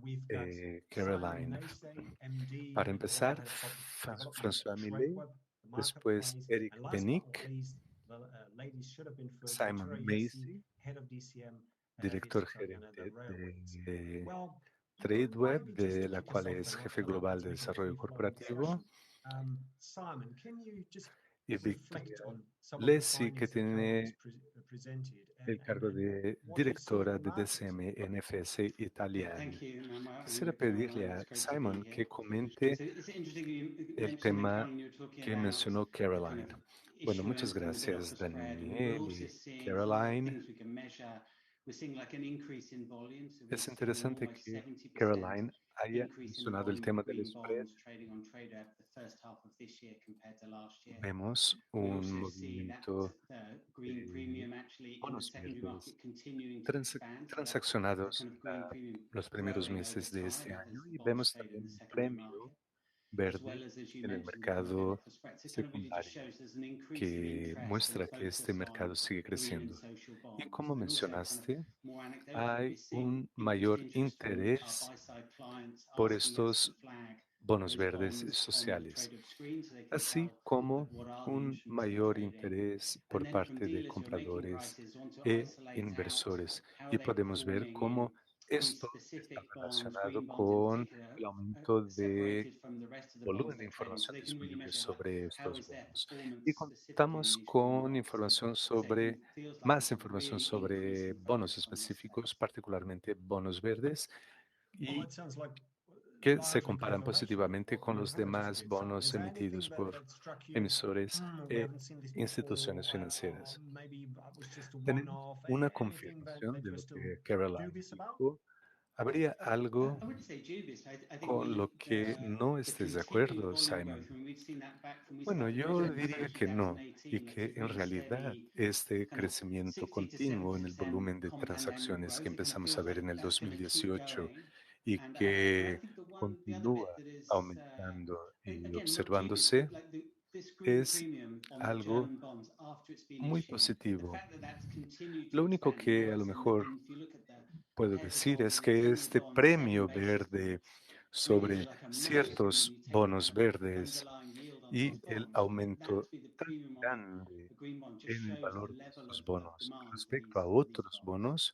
Speaker 4: We've got Simon
Speaker 2: Caroline.
Speaker 4: Macy, MD,
Speaker 2: Para
Speaker 4: and
Speaker 2: empezar,
Speaker 4: global head of corporate development at
Speaker 2: François Millet,
Speaker 4: TradeWeb, the
Speaker 2: después
Speaker 4: marketplace,
Speaker 2: Eric
Speaker 4: and last but not
Speaker 2: Bennick,
Speaker 4: least, the ladies should have been first,
Speaker 2: Simon
Speaker 4: Vittoria Jessi,
Speaker 2: Macy,
Speaker 4: head of DCM at FS
Speaker 2: director
Speaker 4: Italiana, the
Speaker 2: gerente
Speaker 4: railways.
Speaker 2: de
Speaker 4: Well,
Speaker 2: TradeWeb,
Speaker 4: maybe just
Speaker 2: de
Speaker 4: to
Speaker 2: la
Speaker 4: kick
Speaker 2: cual
Speaker 4: us off
Speaker 2: es
Speaker 4: and
Speaker 2: jefe
Speaker 4: open up and
Speaker 2: global de
Speaker 4: take a
Speaker 2: desarrollo
Speaker 4: free-flowing
Speaker 2: corporativo,
Speaker 4: discussion, Simon, can you just
Speaker 2: y
Speaker 4: reflect
Speaker 2: Victoria
Speaker 4: on some of the
Speaker 2: Lesi, que
Speaker 4: findings that Caroline's
Speaker 2: tiene
Speaker 4: presented
Speaker 2: el cargo
Speaker 4: and
Speaker 2: de
Speaker 4: what you see in
Speaker 2: directora
Speaker 4: the
Speaker 2: de
Speaker 4: market?
Speaker 2: DCM en FS Italian.
Speaker 3: Thank you,
Speaker 2: Quisiera
Speaker 3: Manuel,
Speaker 2: pedirle
Speaker 3: Caroline.
Speaker 2: a
Speaker 3: It's great to be
Speaker 2: Simon
Speaker 3: here.
Speaker 2: que comente
Speaker 3: It's interesting you
Speaker 2: el
Speaker 3: mentioned there,
Speaker 2: tema
Speaker 3: Caroline, you were talking
Speaker 2: que
Speaker 3: about
Speaker 2: mencionó
Speaker 3: the kind
Speaker 2: Caroline.
Speaker 3: of
Speaker 2: Bueno, muchas
Speaker 3: issuance and the
Speaker 2: gracias,
Speaker 3: bid-offer spread, and we're
Speaker 2: Daniel
Speaker 3: also
Speaker 2: y
Speaker 3: seeing some of the
Speaker 2: Caroline.
Speaker 3: things we can measure. We're seeing like an increase in volume, so we've
Speaker 2: Es
Speaker 3: seen an
Speaker 2: interesante
Speaker 3: almost
Speaker 2: que
Speaker 3: 70%
Speaker 2: Caroline haya
Speaker 3: increase in the
Speaker 2: mencionado el
Speaker 3: volume of
Speaker 2: tema del
Speaker 3: green
Speaker 2: spread.
Speaker 3: bonds trading on TradeWeb the first half of this year compared to last year.
Speaker 2: Vemos
Speaker 3: We
Speaker 2: un
Speaker 3: also see that
Speaker 2: movimiento
Speaker 3: the green
Speaker 2: de
Speaker 3: premium actually in the
Speaker 2: bonos
Speaker 3: secondary
Speaker 2: verdes
Speaker 3: market continuing to expand. So that
Speaker 2: transaccionados
Speaker 3: kind of green premium
Speaker 2: los primeros
Speaker 3: growing over
Speaker 2: meses de
Speaker 3: time
Speaker 2: este
Speaker 3: as
Speaker 2: año y
Speaker 3: bonds
Speaker 2: vemos
Speaker 3: trade in
Speaker 2: también
Speaker 3: the
Speaker 2: un
Speaker 3: secondary
Speaker 2: premio
Speaker 3: market.
Speaker 2: verde en el mercado secundario, que muestra que este mercado sigue creciendo. Y como mencionaste, hay un mayor interés por estos bonos verdes sociales, así como un mayor interés por parte de compradores e inversores. Y podemos ver cómo esto está relacionado con el aumento de volumen de información disponible sobre estos bonos. Y contamos con más información sobre bonos específicos, particularmente bonos verdes,
Speaker 4: Well,
Speaker 2: y
Speaker 4: it sounds like
Speaker 2: que se
Speaker 4: largely
Speaker 2: comparan
Speaker 4: differential
Speaker 2: positivamente
Speaker 4: what
Speaker 2: con
Speaker 4: you
Speaker 2: los
Speaker 4: have just
Speaker 2: demás
Speaker 4: said. So
Speaker 2: bonos
Speaker 4: is there anything
Speaker 2: emitidos por
Speaker 4: that struck you?
Speaker 2: emisores
Speaker 4: We
Speaker 2: e
Speaker 4: haven't seen this before,
Speaker 2: instituciones
Speaker 4: or
Speaker 2: financieras.
Speaker 4: maybe that was just a
Speaker 2: Tenemos
Speaker 4: one-off.
Speaker 2: una
Speaker 4: Anything
Speaker 2: confirmación
Speaker 4: that
Speaker 2: de
Speaker 4: you're
Speaker 2: lo
Speaker 4: still
Speaker 2: que Caroline
Speaker 4: dubious about?
Speaker 2: dijo. ¿Habría algo
Speaker 3: I wouldn't say dubious. I think
Speaker 2: con lo que no
Speaker 3: the
Speaker 2: estés de
Speaker 3: continued
Speaker 2: acuerdo,
Speaker 3: volume growth,
Speaker 2: Simon?
Speaker 3: I mean, we've seen that back from we
Speaker 2: Bueno,
Speaker 3: started
Speaker 2: yo
Speaker 3: measuring this
Speaker 2: diría
Speaker 3: in
Speaker 2: que no, y
Speaker 3: 2018, like
Speaker 2: que
Speaker 3: just
Speaker 2: en
Speaker 3: really
Speaker 2: realidad
Speaker 3: steady
Speaker 2: este
Speaker 3: kind of
Speaker 2: crecimiento
Speaker 3: 60 to
Speaker 2: continuo en el
Speaker 3: 70%
Speaker 2: volumen de
Speaker 3: compound annual
Speaker 2: transacciones que
Speaker 3: growth. It kind of
Speaker 2: empezamos a
Speaker 3: feels
Speaker 2: ver
Speaker 3: like
Speaker 2: en el
Speaker 3: that's going to keep
Speaker 2: 2018
Speaker 3: going.
Speaker 2: y
Speaker 3: And I
Speaker 2: que
Speaker 3: think the other bit
Speaker 2: continúa
Speaker 3: that is,
Speaker 2: aumentando y
Speaker 3: again, not dubious,
Speaker 2: observándose
Speaker 3: but like this green
Speaker 2: es
Speaker 3: premium on
Speaker 2: algo
Speaker 3: German bonds after it's been
Speaker 2: muy
Speaker 3: issued, the
Speaker 2: positivo.
Speaker 3: fact that that's continued to
Speaker 2: Lo único
Speaker 3: expand.
Speaker 2: que a lo mejor
Speaker 3: And if you look at the
Speaker 2: puedo
Speaker 3: pairs of
Speaker 2: decir
Speaker 3: bonds
Speaker 2: es
Speaker 3: on the
Speaker 2: que
Speaker 3: 10-year
Speaker 2: este
Speaker 3: bond, 7
Speaker 2: premio
Speaker 3: basis
Speaker 2: verde
Speaker 3: points really is
Speaker 2: sobre
Speaker 3: like a massive when
Speaker 2: ciertos
Speaker 3: you take kind
Speaker 2: bonos
Speaker 3: of the
Speaker 2: verdes
Speaker 3: underlying yield on
Speaker 2: y
Speaker 3: those
Speaker 2: el
Speaker 3: bonds, that
Speaker 2: aumento
Speaker 3: to be the
Speaker 2: tan
Speaker 3: premium on
Speaker 2: grande
Speaker 3: a green bond just
Speaker 2: en el
Speaker 3: shows the
Speaker 2: valor de
Speaker 3: level
Speaker 2: estos
Speaker 3: of
Speaker 2: bonos
Speaker 3: demand
Speaker 2: respecto a
Speaker 3: for these
Speaker 2: otros
Speaker 3: bonds.
Speaker 2: bonos,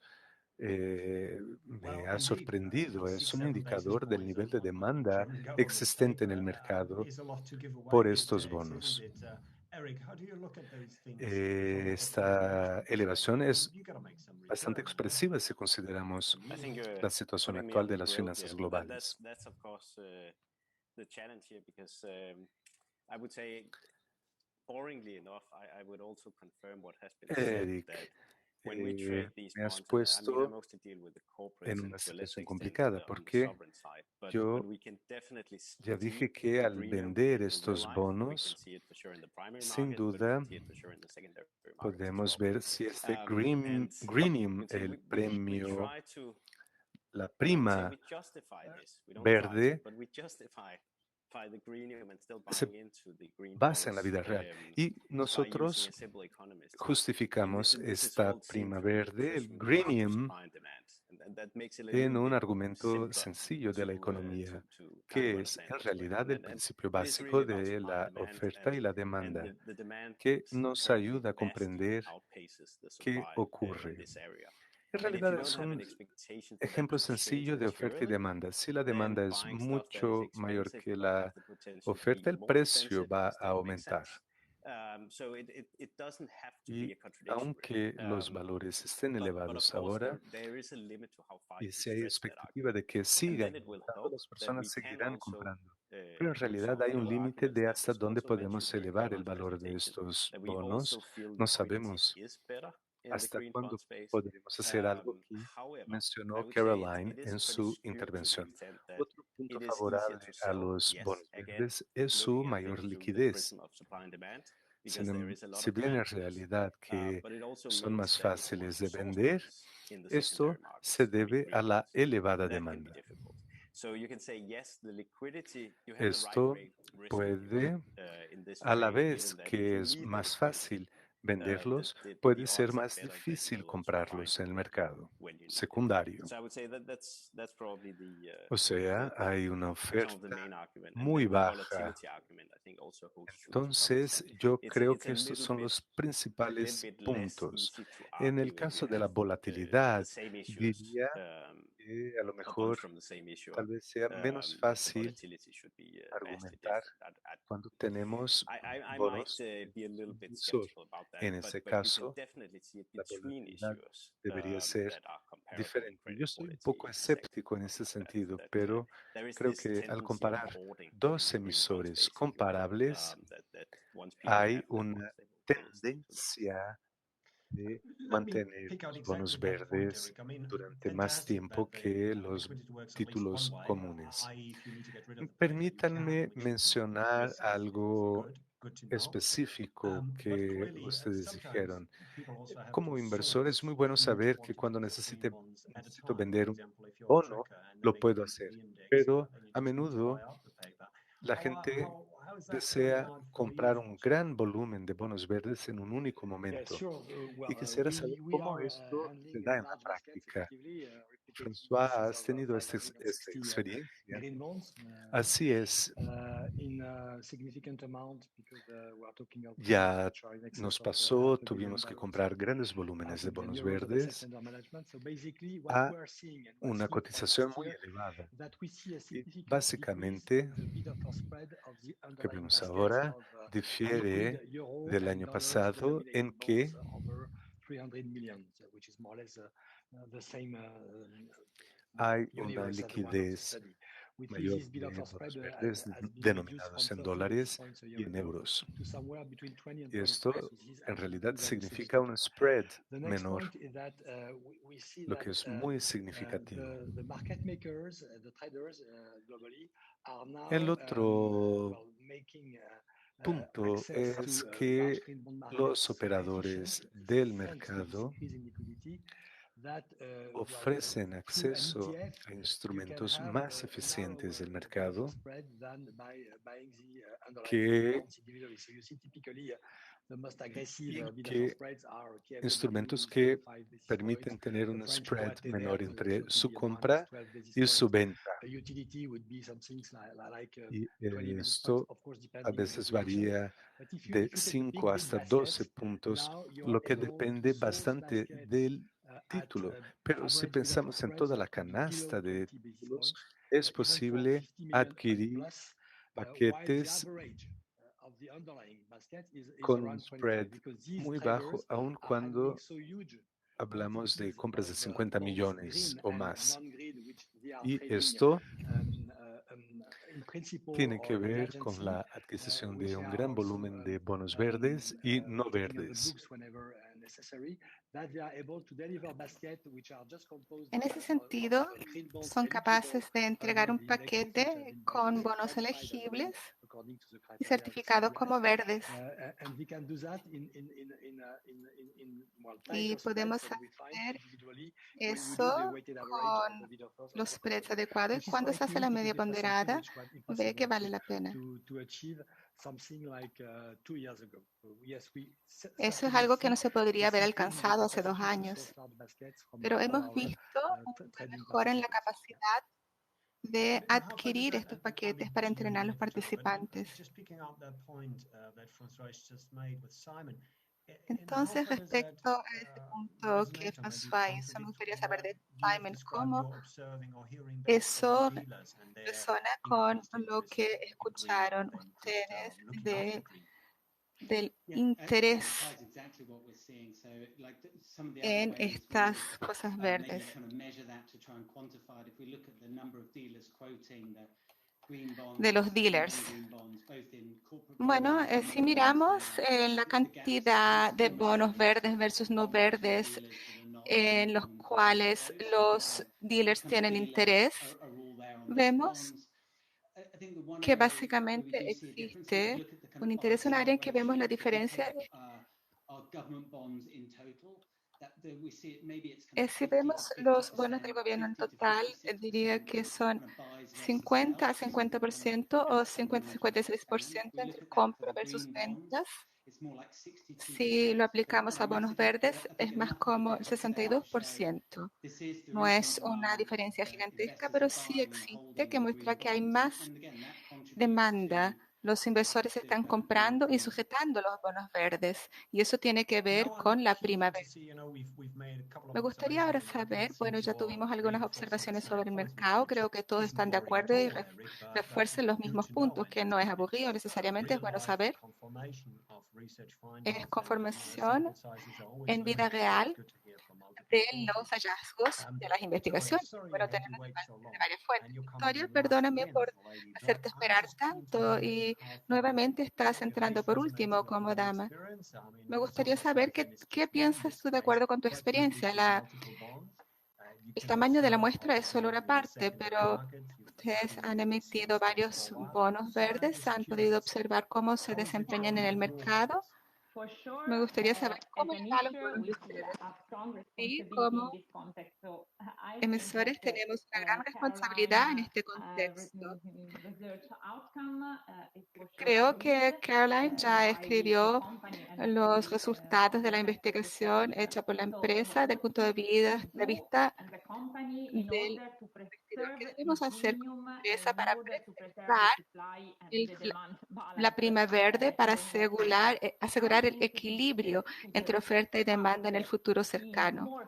Speaker 2: me
Speaker 4: Well,
Speaker 2: ha
Speaker 4: indeed,
Speaker 2: sorprendido. Es
Speaker 4: six,
Speaker 2: un
Speaker 4: 7 basis
Speaker 2: indicador del
Speaker 4: points
Speaker 2: nivel de
Speaker 4: on
Speaker 2: demanda
Speaker 4: German government
Speaker 2: existente en
Speaker 4: paper
Speaker 2: el mercado
Speaker 4: is a lot to give
Speaker 2: por
Speaker 4: away.
Speaker 2: estos
Speaker 4: Isn't
Speaker 2: bonos.
Speaker 4: it? Eric, how do you look at those things from a foreign
Speaker 2: Esta
Speaker 4: investment
Speaker 2: elevación
Speaker 4: perspective?
Speaker 2: es
Speaker 4: You got to make some
Speaker 2: bastante
Speaker 4: return, no?
Speaker 2: expresiva si consideramos
Speaker 6: I think
Speaker 2: la situación
Speaker 6: putting me
Speaker 2: actual
Speaker 6: on
Speaker 2: de
Speaker 6: the
Speaker 2: las
Speaker 6: grill
Speaker 2: finanzas
Speaker 6: here, but
Speaker 2: globales.
Speaker 6: that's of course the challenge here because I would say, boringly enough, I would also confirm what has been said
Speaker 2: Eric,
Speaker 6: that when we trade these
Speaker 2: me has
Speaker 6: bonds, and I mean I
Speaker 2: puesto
Speaker 6: mostly deal with the corporates
Speaker 2: en
Speaker 6: and
Speaker 2: una
Speaker 6: to a lesser
Speaker 2: situación
Speaker 6: extent
Speaker 2: complicada
Speaker 6: on the
Speaker 2: porque
Speaker 6: sovereign side, but
Speaker 2: yo
Speaker 6: we can definitely
Speaker 2: ya
Speaker 6: see
Speaker 2: dije que
Speaker 6: the
Speaker 2: al
Speaker 6: premium
Speaker 2: vender
Speaker 6: in real
Speaker 2: estos
Speaker 6: life. We can
Speaker 2: bonos,
Speaker 6: see it for sure in the primary
Speaker 2: sin
Speaker 6: market, but we
Speaker 2: duda
Speaker 6: can see it for sure in the secondary markets as
Speaker 2: podemos
Speaker 6: well.
Speaker 2: ver si este
Speaker 6: And
Speaker 2: greenium,
Speaker 6: you can say
Speaker 2: el
Speaker 6: we
Speaker 2: premio,
Speaker 6: try to,
Speaker 2: la
Speaker 6: I would say
Speaker 2: prima
Speaker 6: we justify this. We don't try to,
Speaker 2: verde,
Speaker 6: but we justify the greenium and still
Speaker 2: se
Speaker 6: buying into the green
Speaker 2: basa en la
Speaker 6: bonds
Speaker 2: vida real. Y
Speaker 6: by using
Speaker 2: nosotros
Speaker 6: a simple economist here.
Speaker 2: justificamos
Speaker 6: And this is
Speaker 2: esta
Speaker 6: all seen
Speaker 2: prima
Speaker 6: through
Speaker 2: verde, el
Speaker 6: measurement of
Speaker 2: greenium,
Speaker 6: supply and demand, and that makes it a
Speaker 2: en
Speaker 6: little
Speaker 2: un
Speaker 6: bit
Speaker 2: argumento
Speaker 6: simpler
Speaker 2: sencillo de la economía,
Speaker 6: to kind of
Speaker 2: que es
Speaker 6: understand
Speaker 2: en
Speaker 6: what's going
Speaker 2: realidad
Speaker 6: on.
Speaker 2: el
Speaker 6: And
Speaker 2: principio
Speaker 6: it is really
Speaker 2: básico
Speaker 6: about
Speaker 2: de
Speaker 6: supply and
Speaker 2: la
Speaker 6: demand,
Speaker 2: oferta y la
Speaker 6: and
Speaker 2: demanda,
Speaker 6: the demand
Speaker 2: que nos
Speaker 6: currently
Speaker 2: ayuda a
Speaker 6: vastly
Speaker 2: comprender
Speaker 6: outpaces the
Speaker 2: qué
Speaker 6: supply in
Speaker 2: ocurre.
Speaker 6: this area.
Speaker 2: En
Speaker 6: And if you
Speaker 2: realidad
Speaker 6: don't
Speaker 2: es
Speaker 6: have an
Speaker 2: un
Speaker 6: expectation for that
Speaker 2: ejemplo
Speaker 6: to change
Speaker 2: sencillo de oferta y
Speaker 6: materially,
Speaker 2: demanda. Si la
Speaker 6: then
Speaker 2: demanda es
Speaker 6: buying stuff that is
Speaker 2: mucho mayor
Speaker 6: expensive
Speaker 2: que
Speaker 6: but have
Speaker 2: la
Speaker 6: the potential to be
Speaker 2: oferta, el
Speaker 6: more
Speaker 2: precio
Speaker 6: expensive
Speaker 2: va a
Speaker 6: still makes
Speaker 2: aumentar.
Speaker 6: sense. So it doesn't have to be
Speaker 2: Y
Speaker 6: a contradiction,
Speaker 2: aunque
Speaker 6: really.
Speaker 2: los valores estén
Speaker 6: But of
Speaker 2: elevados
Speaker 6: course,
Speaker 2: ahora,
Speaker 6: there is a limit to how far you
Speaker 2: y
Speaker 6: can
Speaker 2: si hay
Speaker 6: stretch that
Speaker 2: expectativa
Speaker 6: argument.
Speaker 2: de que
Speaker 6: And
Speaker 2: sigan
Speaker 6: then it will
Speaker 2: aumentando,
Speaker 6: help
Speaker 2: las
Speaker 6: that
Speaker 2: personas
Speaker 6: we can
Speaker 2: seguirán
Speaker 6: also
Speaker 2: comprando. Pero en
Speaker 6: use
Speaker 2: realidad
Speaker 6: some
Speaker 2: hay un
Speaker 6: other
Speaker 2: límite
Speaker 6: arguments
Speaker 2: de
Speaker 6: that
Speaker 2: hasta
Speaker 6: was
Speaker 2: dónde
Speaker 6: also mentioned
Speaker 2: podemos
Speaker 6: during
Speaker 2: elevar el
Speaker 6: Caroline's
Speaker 2: valor de
Speaker 6: presentation,
Speaker 2: estos
Speaker 6: that we
Speaker 2: bonos.
Speaker 6: also feel
Speaker 2: No
Speaker 6: liquidity
Speaker 2: sabemos
Speaker 6: is better in the
Speaker 2: hasta
Speaker 6: green bond
Speaker 2: cuándo
Speaker 6: space.
Speaker 2: podremos hacer algo que
Speaker 6: However, I
Speaker 2: mencionó
Speaker 6: would say
Speaker 2: Caroline
Speaker 6: it is
Speaker 2: en
Speaker 6: pretty
Speaker 2: su
Speaker 6: skewed to the
Speaker 2: intervención.
Speaker 6: extent that
Speaker 2: Otro punto
Speaker 6: it is easier
Speaker 2: favorable
Speaker 6: to
Speaker 2: a
Speaker 6: sell,
Speaker 2: los
Speaker 6: yes,
Speaker 2: bonos
Speaker 6: again,
Speaker 2: verdes es su
Speaker 6: looking at this
Speaker 2: mayor
Speaker 6: through the
Speaker 2: liquidez.
Speaker 6: prism of supply and demand, because there is a lot
Speaker 2: Si
Speaker 6: of
Speaker 2: bien
Speaker 6: demand
Speaker 2: es
Speaker 6: for this.
Speaker 2: realidad que
Speaker 6: But it also
Speaker 2: son
Speaker 6: means
Speaker 2: más
Speaker 6: that if you want
Speaker 2: fáciles
Speaker 6: to
Speaker 2: de
Speaker 6: source
Speaker 2: vender,
Speaker 6: bonds in the
Speaker 2: esto
Speaker 6: secondary
Speaker 2: se
Speaker 6: markets in
Speaker 2: debe a
Speaker 6: green
Speaker 2: la
Speaker 6: bonds,
Speaker 2: elevada
Speaker 6: that can be
Speaker 2: demanda.
Speaker 6: difficult. So you can say, yes, the liquidity, you have the right
Speaker 2: Esto
Speaker 6: risk reward
Speaker 2: puede,
Speaker 6: in this
Speaker 2: a la
Speaker 6: trade,
Speaker 2: vez
Speaker 6: given that if
Speaker 2: que
Speaker 6: you
Speaker 2: es
Speaker 6: need the
Speaker 2: más
Speaker 6: liquidity,
Speaker 2: fácil venderlos,
Speaker 6: the
Speaker 2: puede ser
Speaker 6: odds are
Speaker 2: más
Speaker 6: better that you
Speaker 2: difícil
Speaker 6: will also find
Speaker 2: comprarlos en el
Speaker 6: liquidity
Speaker 2: mercado
Speaker 6: when you need it.
Speaker 2: secundario.
Speaker 6: So I would say that that's probably
Speaker 2: O sea, hay una
Speaker 6: some of the
Speaker 2: oferta
Speaker 6: main argument, and
Speaker 2: muy
Speaker 6: then the
Speaker 2: baja.
Speaker 6: volatility argument I think also holds true to some
Speaker 2: Entonces,
Speaker 6: extent.
Speaker 2: yo creo
Speaker 6: It's
Speaker 2: que
Speaker 6: a
Speaker 2: estos
Speaker 6: little
Speaker 2: son los
Speaker 6: little
Speaker 2: principales
Speaker 6: bit less
Speaker 2: puntos.
Speaker 6: easy to
Speaker 2: En el
Speaker 6: argue when you
Speaker 2: caso de
Speaker 6: have
Speaker 2: la
Speaker 6: the
Speaker 2: volatilidad,
Speaker 6: same issuers
Speaker 2: diría que a lo
Speaker 6: a bunch
Speaker 2: mejor
Speaker 6: from the same issuer.
Speaker 2: tal vez sea menos
Speaker 6: The
Speaker 2: fácil
Speaker 6: volatility should be vastly
Speaker 2: argumentar
Speaker 6: different.
Speaker 2: cuando tenemos
Speaker 6: I might
Speaker 2: bonos del
Speaker 6: be a little
Speaker 2: mismo
Speaker 6: bit
Speaker 2: emisor.
Speaker 6: skeptical about that,
Speaker 2: En
Speaker 6: but
Speaker 2: ese
Speaker 6: you can
Speaker 2: caso,
Speaker 6: definitely see it
Speaker 2: la
Speaker 6: between
Speaker 2: volatilidad
Speaker 6: issuers
Speaker 2: debería ser
Speaker 6: that are comparable in
Speaker 2: diferente. Yo
Speaker 6: credit
Speaker 2: estoy un poco
Speaker 6: quality
Speaker 2: escéptico en ese sentido,
Speaker 6: that
Speaker 2: pero
Speaker 6: there is
Speaker 2: creo
Speaker 6: this
Speaker 2: que al
Speaker 6: tendency of
Speaker 2: comparar
Speaker 6: hoarding in
Speaker 2: dos
Speaker 6: the green bond
Speaker 2: emisores
Speaker 6: space, if you will,
Speaker 2: comparables,
Speaker 6: that once people
Speaker 2: hay
Speaker 6: have them,
Speaker 2: una
Speaker 6: once they will stick to them.
Speaker 2: tendencia de
Speaker 4: Let me
Speaker 2: mantener
Speaker 4: pick out
Speaker 2: los
Speaker 4: exactly
Speaker 2: bonos
Speaker 4: that point,
Speaker 2: verdes
Speaker 4: Eric. I mean,
Speaker 2: durante más
Speaker 4: fantastic
Speaker 2: tiempo
Speaker 4: that
Speaker 2: que
Speaker 4: the
Speaker 2: los
Speaker 4: liquidity works at least one
Speaker 2: títulos
Speaker 4: way,
Speaker 2: comunes.
Speaker 4: i.e. if you need to get rid of the paper, you can,
Speaker 2: Permítanme
Speaker 4: which
Speaker 2: mencionar
Speaker 4: is
Speaker 2: algo
Speaker 4: good to know.
Speaker 2: específico
Speaker 4: But
Speaker 2: que
Speaker 4: clearly,
Speaker 2: ustedes
Speaker 4: sometimes
Speaker 2: dijeron.
Speaker 4: people also have to
Speaker 2: Como inversor es
Speaker 4: source
Speaker 2: muy bueno
Speaker 4: a huge
Speaker 2: saber que
Speaker 4: quantity
Speaker 2: cuando
Speaker 4: of green bonds at a
Speaker 2: necesito
Speaker 4: time. For
Speaker 2: vender un
Speaker 4: example, if you're a
Speaker 2: bono,
Speaker 4: tracker and the
Speaker 2: lo
Speaker 4: big
Speaker 2: puedo hacer.
Speaker 4: B3 index,
Speaker 2: Pero
Speaker 4: then you
Speaker 2: a
Speaker 4: just need to buy
Speaker 2: menudo
Speaker 4: out the paper.
Speaker 2: La gente desea comprar un gran volumen de bonos verdes en un único momento. Y quisiera saber cómo esto se da en la práctica. François, ¿has tenido esta experiencia? Así es. Ya nos pasó, tuvimos que comprar grandes volúmenes de bonos verdes a una cotización muy elevada. Y básicamente, lo que vemos ahora difiere del año pasado en que hay una liquidez mayor de bonos verdes denominados en dólares y en euros. Y esto en realidad significa un spread menor, lo que es muy significativo. El otro punto es que los operadores del mercado ofrecen acceso a instrumentos más eficientes del mercado que instrumentos que permiten tener un spread menor entre su compra y su venta. Y esto a veces varía de 5 hasta 12 puntos, lo que depende bastante del título. Pero si pensamos en toda la canasta de títulos, es posible adquirir paquetes con un spread muy bajo, aun cuando hablamos de compras de 50 millones o más. Y esto tiene que ver con la adquisición de un gran volumen de bonos verdes y no verdes.
Speaker 7: En ese sentido, son capaces de entregar un paquete con bonos elegibles y certificados como verdes. Y podemos hacer eso con los spreads adecuados. Cuando se hace la media ponderada, ve que vale la pena. Eso es algo que no se podría haber alcanzado hace 2 años, pero hemos visto una mejora en la capacidad de adquirir estos paquetes para entrenar a los participantes. Entonces, respecto a ese punto que François hizo, me gustaría saber de Simon, ¿cómo eso resuena con lo que escucharon ustedes del interés en estas cosas verdes? De los dealers. Bueno, si miramos la cantidad de bonos verdes versus no verdes en los cuales los dealers tienen interés, vemos que básicamente existe un interés en un área en que vemos la diferencia. Si vemos los bonos del gobierno en total, diría que son 50 a 50% o 50-56% entre compra versus ventas. Si lo aplicamos a bonos verdes, es más como el 62%. No es una diferencia gigantesca, pero sí existe, que muestra que hay más demanda. Los inversores están comprando y sujetando los bonos verdes, y eso tiene que ver con la primavera. Me gustaría ahora saber, bueno, ya tuvimos algunas observaciones sobre el mercado, creo que todos están de acuerdo y refuerzan los mismos puntos, que no es aburrido necesariamente, es bueno saber. Es confirmación en vida real de los hallazgos de las investigaciones. Bueno, tenemos de varias fuentes. Victoria, perdóname por hacerte esperar tanto y nuevamente estás entrando por último como dama. Me gustaría saber qué piensas tú de acuerdo con tu experiencia. El tamaño de la muestra es solo una parte, pero ustedes han emitido varios bonos verdes, han podido observar cómo se desempeñan en el mercado. Me gustaría saber cómo están los bonos de ustedes. Y como emisores tenemos una gran responsabilidad en este contexto. Creo que Caroline ya escribió los resultados de la investigación hecha por la empresa desde el punto de vista del investidor. ¿Qué debemos hacer como empresa para preservar la prima verde para asegurar el equilibrio entre oferta y demanda en el futuro cercano?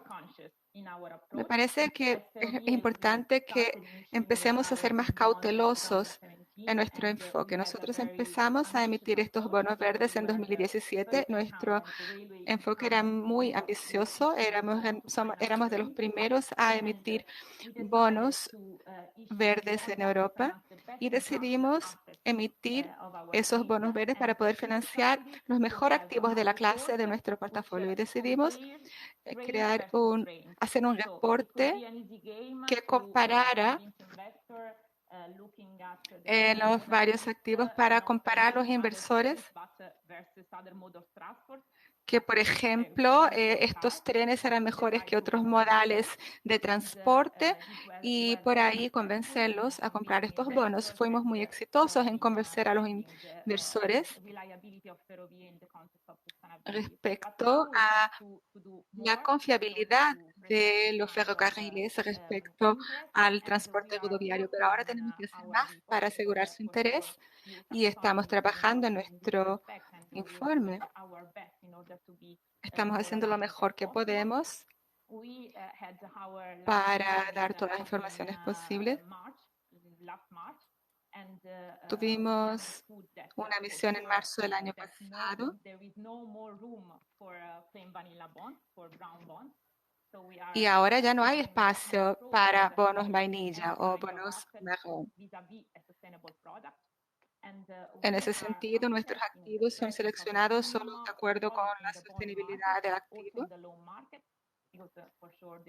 Speaker 7: Me parece que es importante que empecemos a ser más cautelosos en nuestro enfoque. Nosotros empezamos a emitir estos bonos verdes en 2017. Nuestro enfoque era muy ambicioso. Éramos de los primeros a emitir bonos verdes en Europa y decidimos emitir esos bonos verdes para poder financiar los mejores activos de la clase de nuestro portafolio. Y decidimos hacer un reporte que comparara los varios activos para comparar los inversores que, por ejemplo, estos trenes eran mejores que otros modales de transporte y por ahí convencerlos a comprar estos bonos. Fuimos muy exitosos en convencer a los inversores respecto a la confiabilidad de los ferrocarriles respecto al transporte rodoviario, pero ahora tenemos que hacer más para asegurar su interés y estamos trabajando en nuestro informe. Estamos haciendo lo mejor que podemos para dar todas las informaciones posibles. Tuvimos una misión en marzo del año pasado y ahora ya no hay espacio para bonos vainilla o bonos marrón. En ese sentido, nuestros activos son seleccionados solo de acuerdo con la sostenibilidad del activo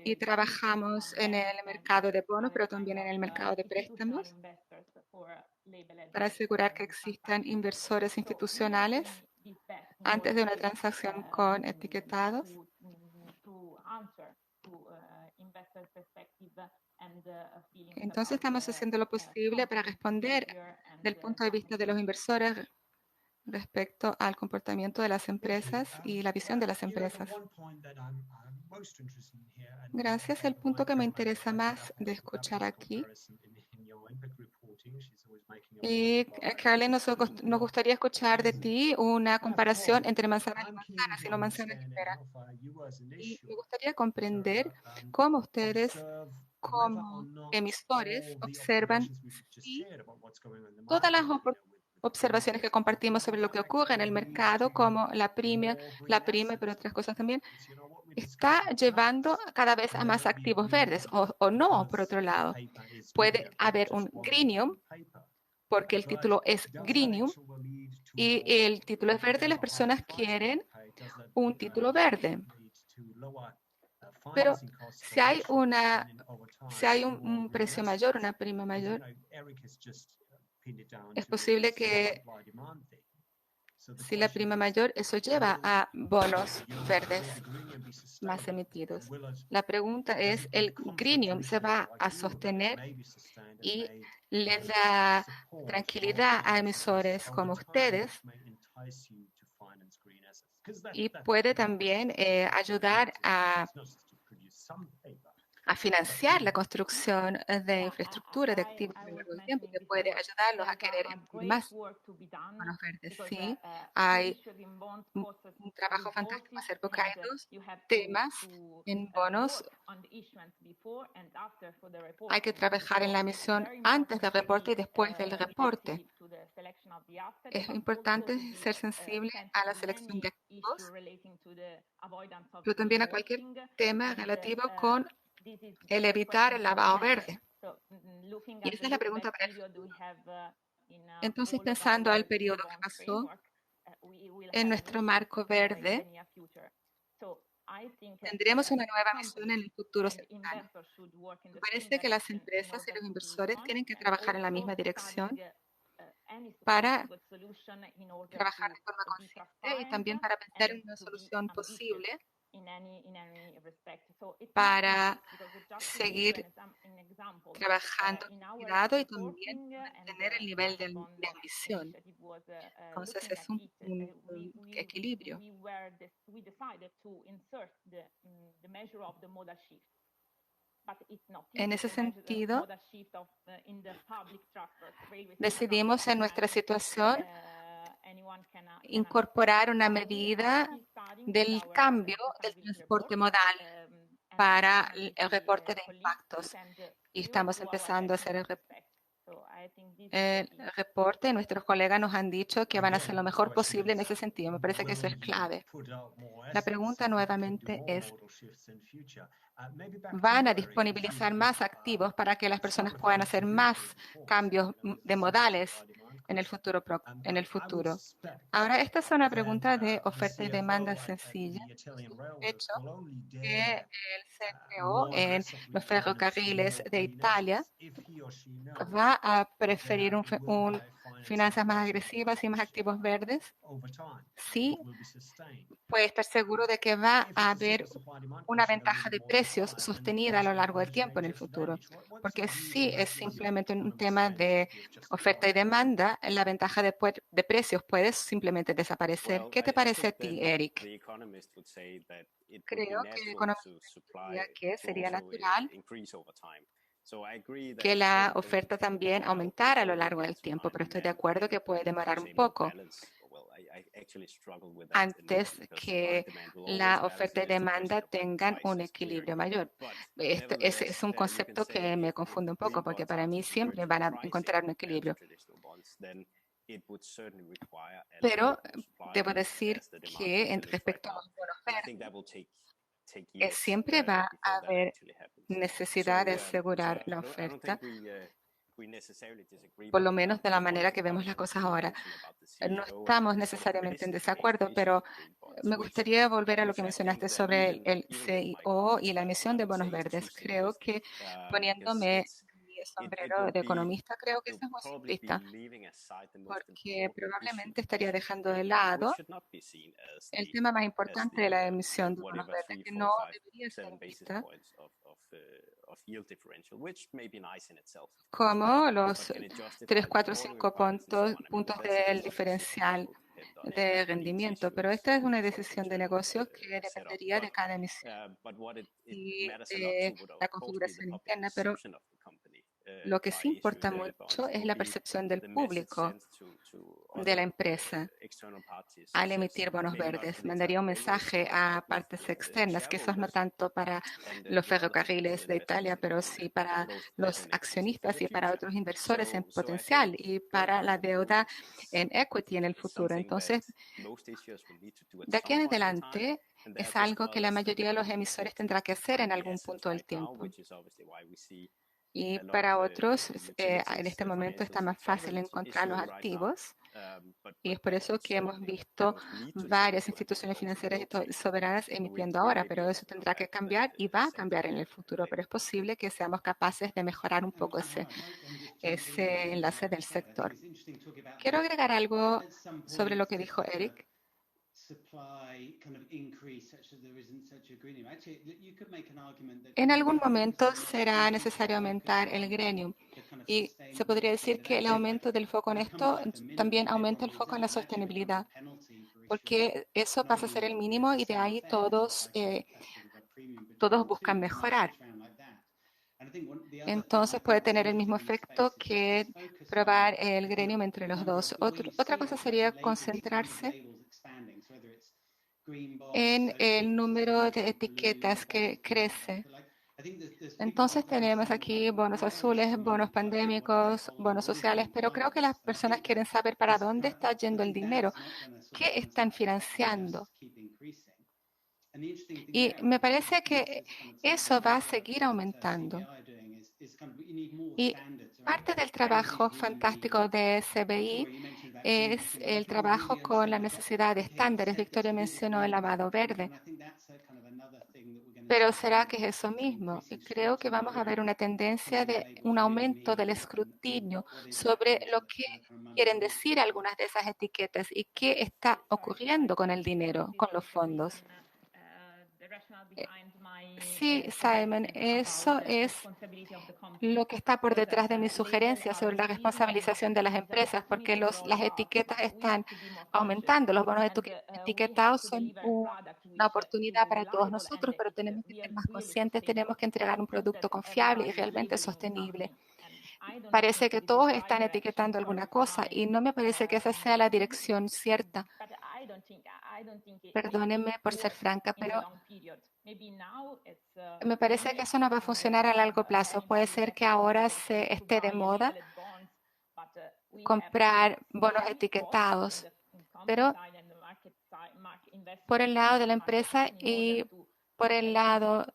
Speaker 7: y trabajamos en el mercado de bonos, pero también en el mercado de préstamos para asegurar que existan inversores institucionales antes de una transacción con etiquetados. Entonces estamos haciendo lo posible para responder del punto de vista de los inversores respecto al comportamiento de las empresas y la visión de las empresas. Gracias. El punto que me interesa más de escuchar aquí. Y Caroline, nos gustaría escuchar de ti una comparación entre manzanas y manzanas, y no manzanas y peras. Y me gustaría comprender cómo ustedes, como emisores, observan si todas las observaciones que compartimos sobre lo que ocurre en el mercado, como la prima, pero otras cosas también, está llevando cada vez a más activos verdes, o no, por otro lado. Puede haber un greenium, porque el título es greenium, y el título es verde, las personas quieren un título verde. Pero si hay un precio mayor, una prima mayor, es posible que si la prima mayor, eso lleva a bonos verdes más emitidos. La pregunta es, ¿el greenium se va a sostener y le da tranquilidad a emisores como ustedes? Y puede también ayudar a financiar la construcción de infraestructura de activos a lo largo del tiempo, que puede ayudarlos a querer emitir más bonos verdes. Sí, hay un trabajo fantástico hacer porque hay dos temas en bonos. Hay que trabajar en la emisión antes del reporte y después del reporte. Es importante ser sensible a la selección de activos, pero también a cualquier tema relativo con el evitar el lavado verde. Y esa es la pregunta para el futuro. Entonces, pensando al periodo que pasó en nuestro marco verde, tendremos una nueva misión en el futuro cercano. Me parece que las empresas y los inversores tienen que trabajar en la misma dirección para trabajar de forma consciente y también para pensar en una solución posible para seguir trabajando con cuidado y también mantener el nivel de ambición. Entonces es un equilibrio. En ese sentido, decidimos en nuestra situación incorporar una medida del cambio del transporte modal para el reporte de impactos. Y estamos empezando a hacer el reporte. Nuestros colegas nos han dicho que van a hacer lo mejor posible en ese sentido. Me parece que eso es clave. La pregunta nuevamente es, ¿van a disponibilizar más activos para que las personas puedan hacer más cambios de modales en el futuro? Ahora, esta es una pregunta de oferta y demanda sencilla. De hecho, que el CFO en los ferrocarriles de Italia va a preferir finanzas más agresivas y más activos verdes. Sí, puede estar seguro de que va a haber una ventaja de precios sostenida a lo largo del tiempo en el futuro, porque si es simplemente un tema de oferta y demanda, la ventaja de precios puede simplemente desaparecer. ¿Qué te parece a ti, Eric? Creo que el economista diría que sería natural que la oferta también aumentara a lo largo del tiempo, pero estoy de acuerdo que puede demorar un poco antes que la oferta y demanda tengan un equilibrio mayor. Esto es un concepto que me confunde un poco porque para mí siempre van a encontrar un equilibrio. Pero debo decir que respecto a los bonos verdes, siempre va a haber necesidad de asegurar la oferta, por lo menos de la manera que vemos las cosas ahora. No estamos necesariamente en desacuerdo, pero me gustaría volver a lo que mencionaste sobre el CIO y la emisión de bonos verdes. Creo que poniéndome mi sombrero de economista, creo que eso es muy simplista, porque probablemente estaría dejando de lado el tema más importante de la emisión de bonos verdes, que no debería ser vista como los 3, 4, 5 puntos del diferencial de rendimiento, pero esta es una decisión de negocio que dependería de cada emisión y de la configuración interna, pero lo que sí importa mucho es la percepción del público de la empresa al emitir bonos verdes. Mandaría un mensaje a partes externas, que eso no tanto para los ferrocarriles de Italia, pero sí para los accionistas y para otros inversores en potencial y para la deuda en equity en el futuro. Entonces, de aquí en adelante, es algo que la mayoría de los emisores tendrá que hacer en algún punto del tiempo. Y para otros, en este momento está más fácil encontrar los activos. Y es por eso que hemos visto varias instituciones financieras y soberanas emitiendo ahora, pero eso tendrá que cambiar y va a cambiar en el futuro. Pero es posible que seamos capaces de mejorar un poco ese enlace del sector. Quiero agregar algo sobre lo que dijo Eric. En algún momento será necesario aumentar el gremium y se podría decir que el aumento del foco en esto también aumenta el foco en la sostenibilidad, porque eso pasa a ser el mínimo y de ahí todos buscan mejorar. Entonces puede tener el mismo efecto que probar el gremium entre los dos. Otra cosa sería concentrarse en el número de etiquetas que crece. Entonces tenemos aquí bonos azules, bonos pandémicos, bonos sociales, pero creo que las personas quieren saber para dónde está yendo el dinero, qué están financiando. Y me parece que eso va a seguir aumentando. Y parte del trabajo fantástico de CBI es el trabajo con la necesidad de estándares. Victoria mencionó el lavado verde. Pero ¿será que es eso mismo? Y creo que vamos a ver una tendencia de un aumento del escrutinio sobre lo que quieren decir algunas de esas etiquetas y qué está ocurriendo con el dinero, con los fondos. Sí, Simon, eso es lo que está por detrás de mi sugerencia sobre la responsabilización de las empresas, porque las etiquetas están aumentando. Los bonos etiquetados son una oportunidad para todos nosotros, pero tenemos que ser más conscientes, tenemos que entregar un producto confiable y realmente sostenible. Parece que todos están etiquetando alguna cosa y no me parece que esa sea la dirección cierta. Perdónenme por ser franca, pero me parece que eso no va a funcionar a largo plazo. Puede ser que ahora se esté de moda comprar bonos etiquetados, pero por el lado de la empresa y por el lado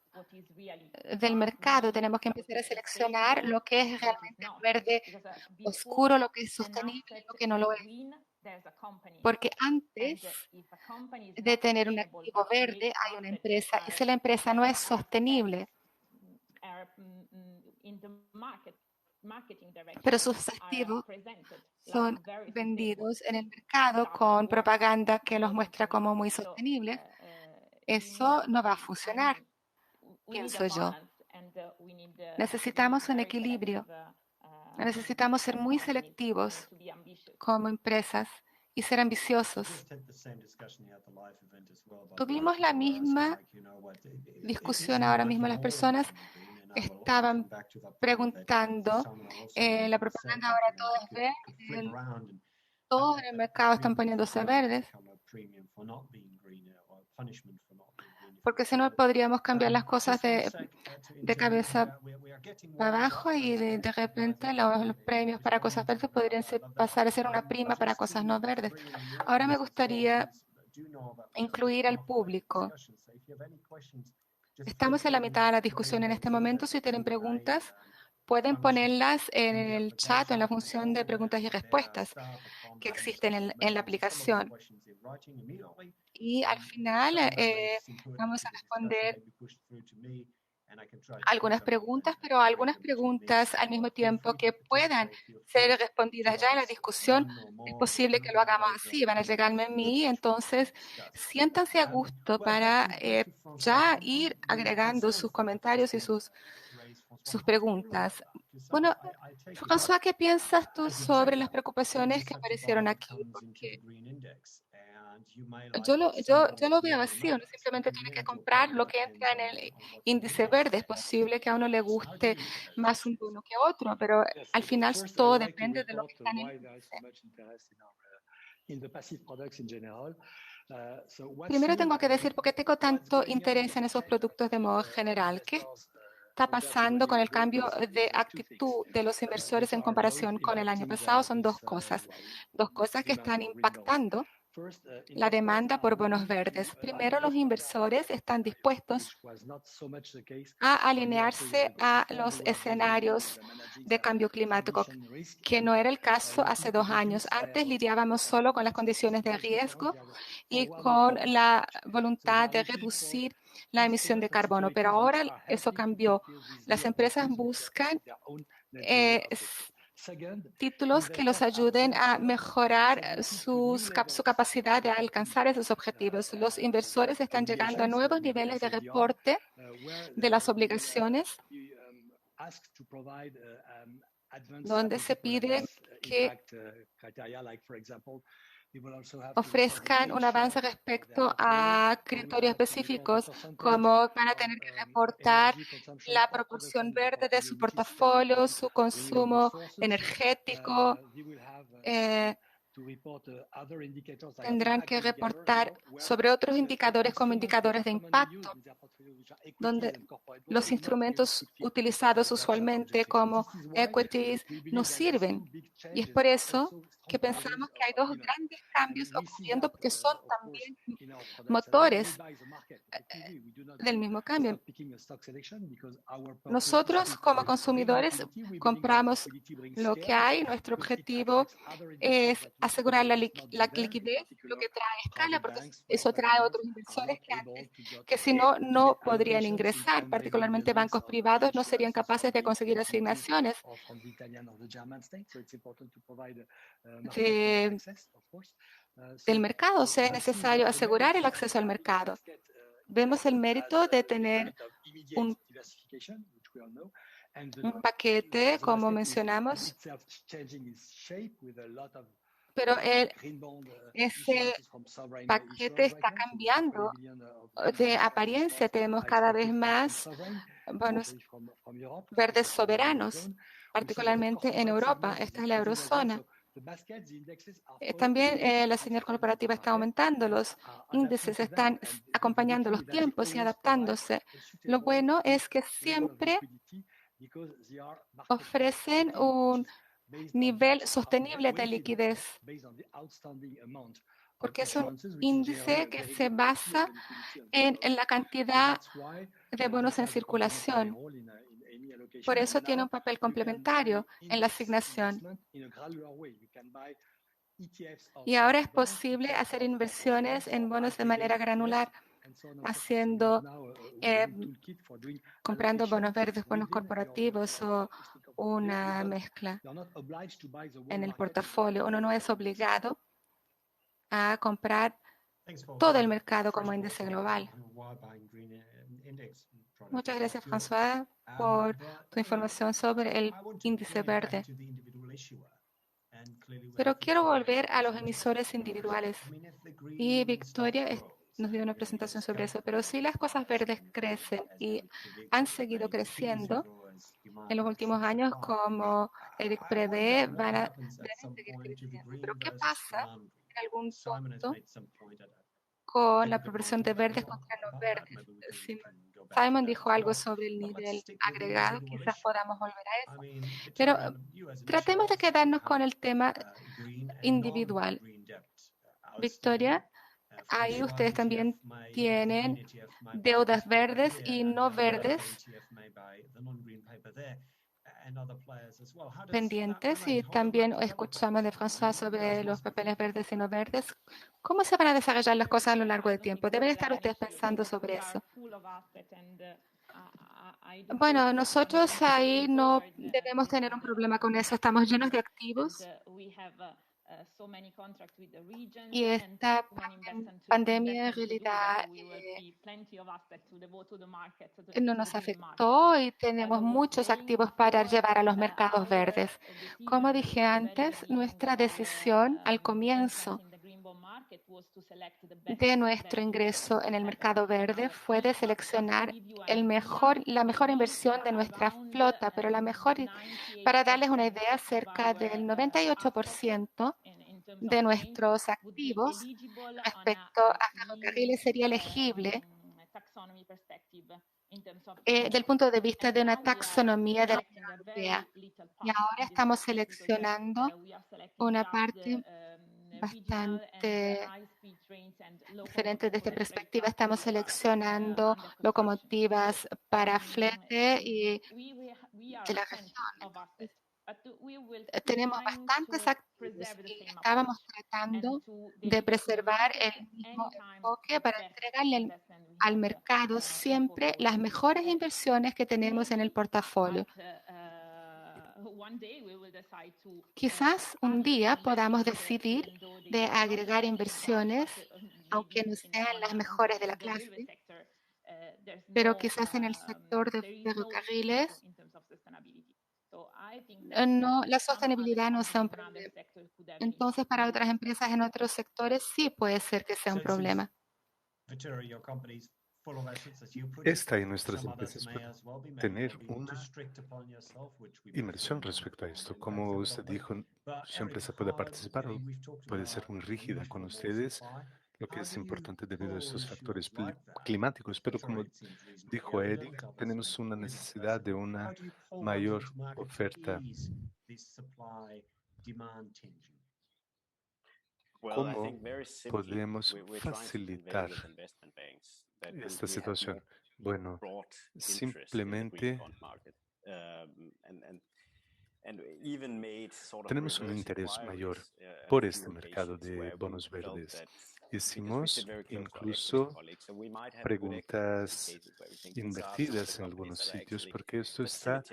Speaker 7: del mercado tenemos que empezar a seleccionar lo que es realmente verde oscuro, lo que es sostenible y lo que no lo es. Porque antes de tener un activo verde hay una empresa y si la empresa no es sostenible, pero sus activos son vendidos en el mercado con propaganda que los muestra como muy sostenibles, eso no va a funcionar, pienso yo. Necesitamos un equilibrio. Necesitamos ser muy selectivos como empresas y ser ambiciosos. Tuvimos la misma discusión ahora mismo. Las personas estaban preguntando, la propaganda ahora todo es verde, todos en el mercado están poniéndose verdes, porque si no podríamos cambiar las cosas de cabeza para abajo y de repente los premios para cosas verdes podrían pasar a ser una prima para cosas no verdes. Ahora me gustaría incluir al público. Estamos en la mitad de la discusión en este momento. Si tienen preguntas, pueden ponerlas en el chat, en la función de preguntas y respuestas que existen en la aplicación. Y al final vamos a responder algunas preguntas, pero algunas preguntas al mismo tiempo que puedan ser respondidas ya en la discusión, es posible que lo hagamos así, van a llegarme a mí, entonces siéntanse a gusto para ya ir agregando sus comentarios y sus preguntas. Bueno, François, ¿qué piensas tú sobre las preocupaciones que aparecieron aquí? Porque yo lo veo así, uno simplemente tiene que comprar lo que entra en el índice verde. Es posible que a uno le guste más un bono que otro, pero al final todo depende de lo que está en el índice. Primero tengo que decir por qué tengo tanto interés en esos productos de modo general. ¿Qué está pasando con el cambio de actitud de los inversores en comparación con el año pasado? Son dos cosas que están impactando la demanda por bonos verdes. Primero, los inversores están dispuestos a alinearse a los escenarios de cambio climático, que no era el caso hace 2 años. Antes lidiábamos solo con las condiciones de riesgo y con la voluntad de reducir la emisión de carbono, pero ahora eso cambió. Las empresas buscan títulos que los ayuden a mejorar su capacidad de alcanzar esos objetivos. Los inversores están llegando a nuevos niveles de reporte de las obligaciones, donde se pide que ofrezcan un avance respecto a criterios específicos, como van a tener que reportar la proporción verde de su portafolio, su consumo energético, tendrán que reportar sobre otros indicadores como indicadores de impacto, donde los instrumentos utilizados usualmente como equities no sirven. Y es por eso que pensamos que hay dos grandes cambios ocurriendo porque son también motores del mismo cambio. Nosotros como consumidores compramos lo que hay. Nuestro objetivo es asegurar la liquidez, lo que trae escala, porque eso trae otros inversores que si no, no podrían ingresar. Particularmente bancos privados no serían capaces de conseguir asignaciones del mercado. O sea, es necesario asegurar el acceso al mercado. Vemos el mérito de tener un paquete, como mencionamos, pero ese paquete está cambiando de apariencia. Tenemos cada vez más bonos verdes soberanos, particularmente en Europa. Esta es la eurozona. También la señal corporativa está aumentando, los índices están acompañando los tiempos y adaptándose. Lo bueno es que siempre ofrecen un nivel sostenible de liquidez, porque es un índice que se basa en la cantidad de bonos en circulación. Por eso tiene un papel complementario en la asignación. Y ahora es posible hacer inversiones en bonos de manera granular, comprando bonos verdes, bonos corporativos o una mezcla en el portafolio. Uno no es obligado a comprar todo el mercado como índice global. Muchas gracias, François, por tu información sobre el índice verde. Pero quiero volver a los emisores individuales. Y Victoria nos dio una presentación sobre eso. Pero si las cosas verdes crecen y han seguido creciendo en los últimos años, como Eric prevé, deben seguir creciendo. Pero ¿qué pasa en algún punto con la proporción de verdes contra no verdes? Simon dijo algo sobre el nivel agregado, quizás podamos volver a eso. Pero tratemos de quedarnos con el tema individual. Victoria, ahí ustedes también tienen deudas verdes y no verdes pendientes, y también escuchamos de François sobre los papeles verdes y no verdes. ¿Cómo se van a desarrollar las cosas a lo largo del tiempo? Deben estar ustedes pensando sobre eso. Bueno, nosotros ahí no debemos tener un problema con eso. Estamos llenos de activos y esta pandemia en realidad no nos afectó y tenemos muchos activos para llevar a los mercados verdes. Como dije antes, nuestra decisión al comienzo de nuestro ingreso en el mercado verde fue de seleccionar la mejor inversión de nuestra flota, pero para darles una idea, cerca del 98% de nuestros activos respecto a ferrocarriles sería elegible del punto de vista de una taxonomía de la Unión Europea. Y ahora estamos seleccionando una parte bastante diferente desde esta perspectiva. Estamos seleccionando locomotivas para flete y de la región. Tenemos bastantes activos y estábamos tratando de preservar el mismo enfoque para entregarle al mercado siempre las mejores inversiones que tenemos en el portafolio. Quizás un día podamos decidir de agregar inversiones, aunque no sean las mejores de la clase, pero quizás en el sector de ferrocarriles la sostenibilidad no sea un problema. Entonces, para otras empresas en otros sectores sí puede ser que sea un problema.
Speaker 2: Esta y nuestras empresas pueden tener una inversión respecto a esto. Como usted dijo, su empresa puede participar o puede ser muy rígida con ustedes, lo que es importante debido a estos factores climáticos. Pero como dijo Eric, tenemos una necesidad de una mayor oferta. cómo podemos facilitar esta situación. Bueno, simplemente tenemos un interés mayor por este mercado de bonos verdes. Hicimos incluso preguntas invertidas en algunos sitios porque esto está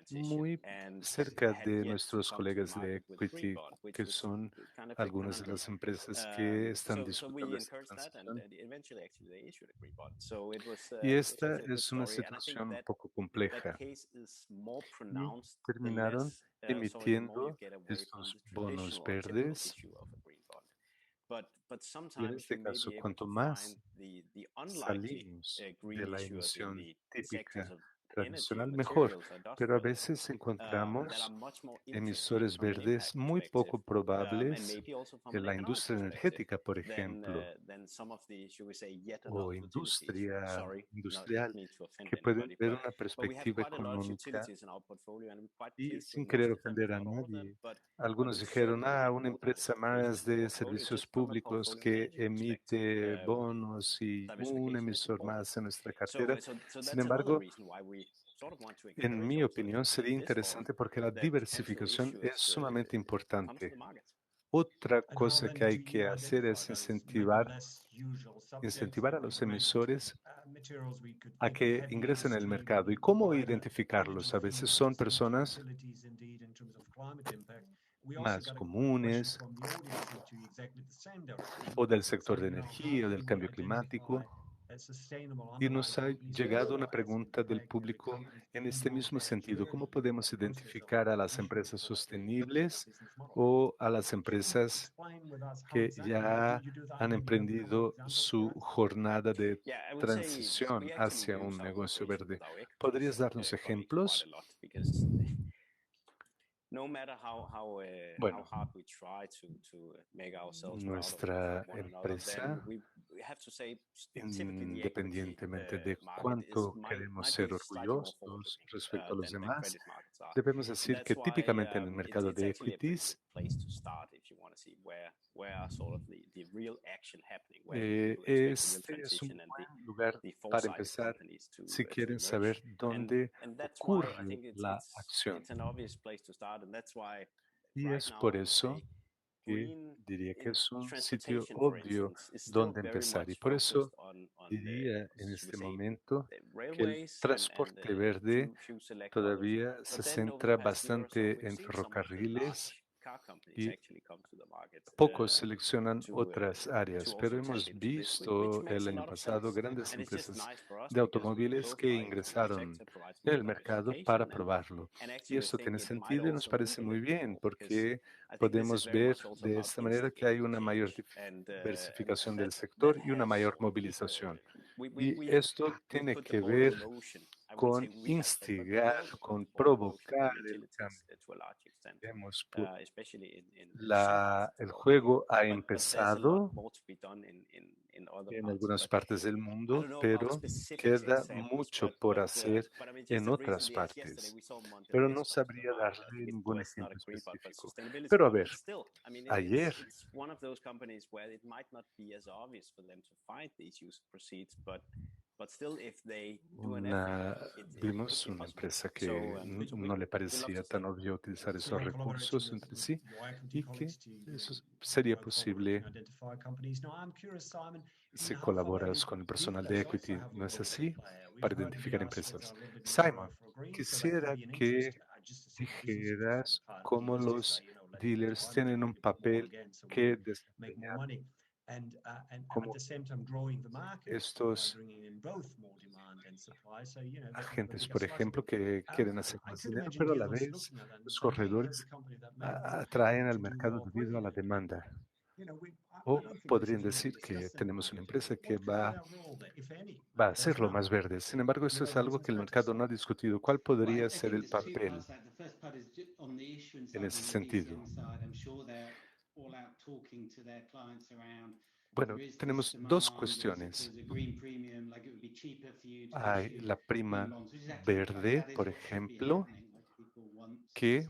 Speaker 2: muy cerca de nuestros colegas de equity, que son algunas de las empresas que están disputando esta transición. Y esta es una situación un poco compleja. Y terminaron emitiendo estos bonos verdes. Y en este caso, cuanto más salimos de la emisión típica tradicional, mejor. Pero a veces encontramos emisores verdes muy poco probables en la industria energética, por ejemplo, o industrial, que pueden ver una perspectiva económica y sin querer ofender a nadie. Algunos dijeron, una empresa más de servicios públicos que emite bonos y un emisor más en nuestra cartera. Sin embargo, en mi opinión, sería interesante porque la diversificación es sumamente importante. Otra cosa que hay que hacer es incentivar a los emisores a que ingresen al mercado. ¿Y cómo identificarlos? A veces son personas más comunes o del sector de energía, del cambio climático. Y nos ha llegado una pregunta del público en este mismo sentido. ¿Cómo podemos identificar a las empresas sostenibles o a las empresas que ya han emprendido su jornada de transición hacia un negocio verde? ¿Podrías darnos ejemplos? Bueno, nuestra empresa, independientemente de cuánto queremos ser orgullosos respecto a los demás, debemos decir que típicamente en el mercado de equities, este es un buen lugar para empezar si quieren saber dónde ocurre la acción. Y es por eso que diría que es un sitio obvio donde empezar. Y por eso diría en este momento que el transporte verde todavía se centra bastante en ferrocarriles y pocos seleccionan otras áreas, pero hemos visto el año pasado grandes empresas de automóviles que ingresaron en el mercado para probarlo. Y esto tiene sentido y nos parece muy bien porque podemos ver de esta manera que hay una mayor diversificación del sector y una mayor movilización. Y esto tiene que ver con instigar, con provocar el cambio. El juego ha empezado en algunas partes del mundo, pero queda mucho por hacer en otras partes. Pero no sabría darle ningún ejemplo específico. Pero a ver, ayer vimos una empresa que no le parecía tan obvio utilizar esos recursos entre sí y que eso sería posible si colaboras con el personal de equity, ¿no es así? Para identificar empresas. Simon, quisiera que dijeras cómo los dealers tienen un papel que desempeñar, como estos agentes, por ejemplo, que quieren hacer más dinero, pero a la vez los corredores atraen al mercado debido a la demanda. O podrían decir que tenemos una empresa que va a hacerlo más verde. Sin embargo, esto es algo que el mercado no ha discutido. ¿Cuál podría ser el papel en ese sentido? Bueno, tenemos dos cuestiones. Hay la prima verde, por ejemplo, que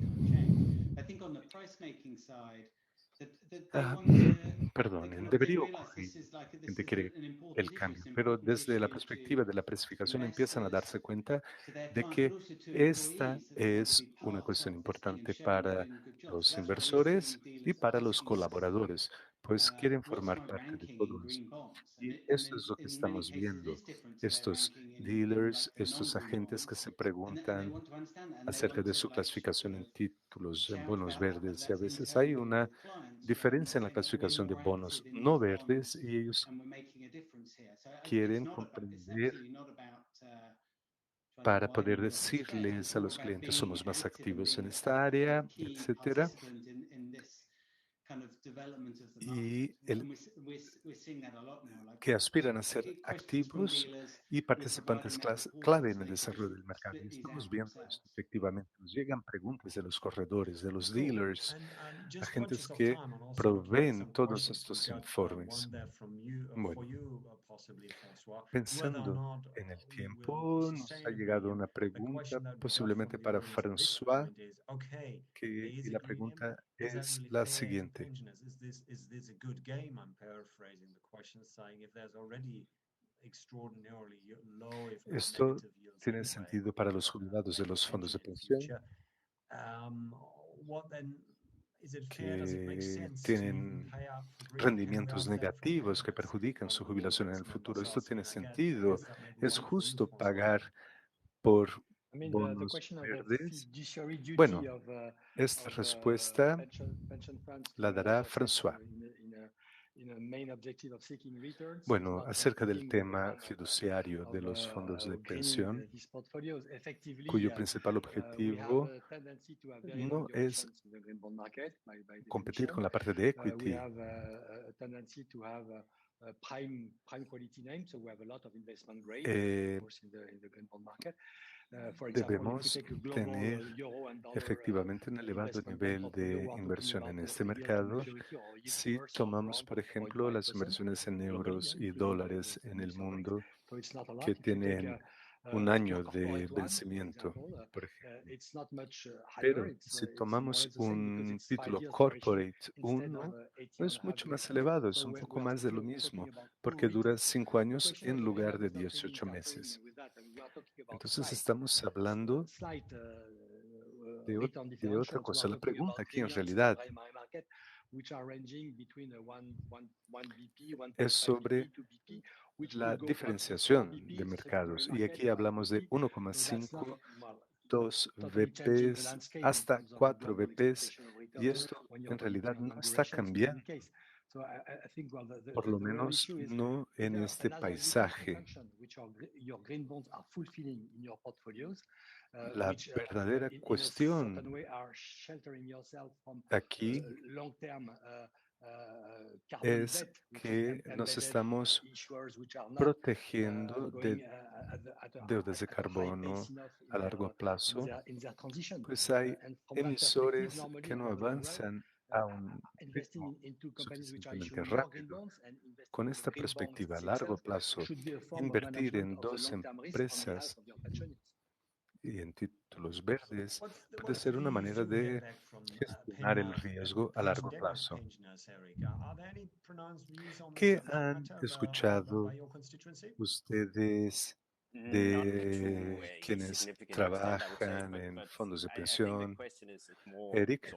Speaker 2: Perdonen, debería ocurrir, gente quiere el cambio, pero desde la perspectiva de la precificación empiezan a darse cuenta de que esta es una cuestión importante para los inversores y para los colaboradores, pues quieren formar parte de todo esto. Y esto es lo que estamos viendo, estos dealers, estos agentes que se preguntan acerca de su clasificación en títulos, en bonos verdes, y a veces hay una diferencia en la clasificación de bonos no verdes y ellos quieren comprender para poder decirles a los clientes somos más activos en esta área, etcétera. Y que aspiran a ser activos y participantes clave en el desarrollo del mercado. Y estamos viendo esto efectivamente. Nos llegan preguntas de los corredores, de los dealers, agentes que proveen todos estos informes. Bueno, pensando en el tiempo, nos ha llegado una pregunta posiblemente para François, y la pregunta es la siguiente. ¿Esto tiene sentido para los jubilados de los fondos de pensión que tienen rendimientos negativos que perjudican su jubilación en el futuro? ¿Esto tiene sentido? ¿Es justo pagar por bonos verdes? Bueno, esta respuesta la dará François. Bueno, acerca del tema fiduciario de los fondos de pensión, cuyo principal objetivo no es competir con la parte de equity. Debemos tener efectivamente un elevado nivel de inversión en este mercado. Si tomamos, por ejemplo, las inversiones en euros y dólares en el mundo que tienen un año de vencimiento, por ejemplo. Pero si tomamos un título corporate 1, es mucho más elevado, es un poco más de lo mismo, porque dura 5 años en lugar de 18 meses. Entonces estamos hablando de otra cosa. La pregunta aquí en realidad es sobre la diferenciación de mercados. Y aquí hablamos de 1,5, 2 VPs, hasta 4 VPs. Y esto en realidad no está cambiando, por lo menos no en este paisaje. La verdadera cuestión aquí es que nos estamos protegiendo de deudas de carbono a largo plazo, pues hay emisores que no avanzan a un ritmo suficientemente rápido. Con esta perspectiva a largo plazo, invertir en dos empresas y en títulos verdes puede ser una manera de gestionar el riesgo a largo plazo. ¿Qué han escuchado ustedes de quienes trabajan en fondos de pensión? Eric,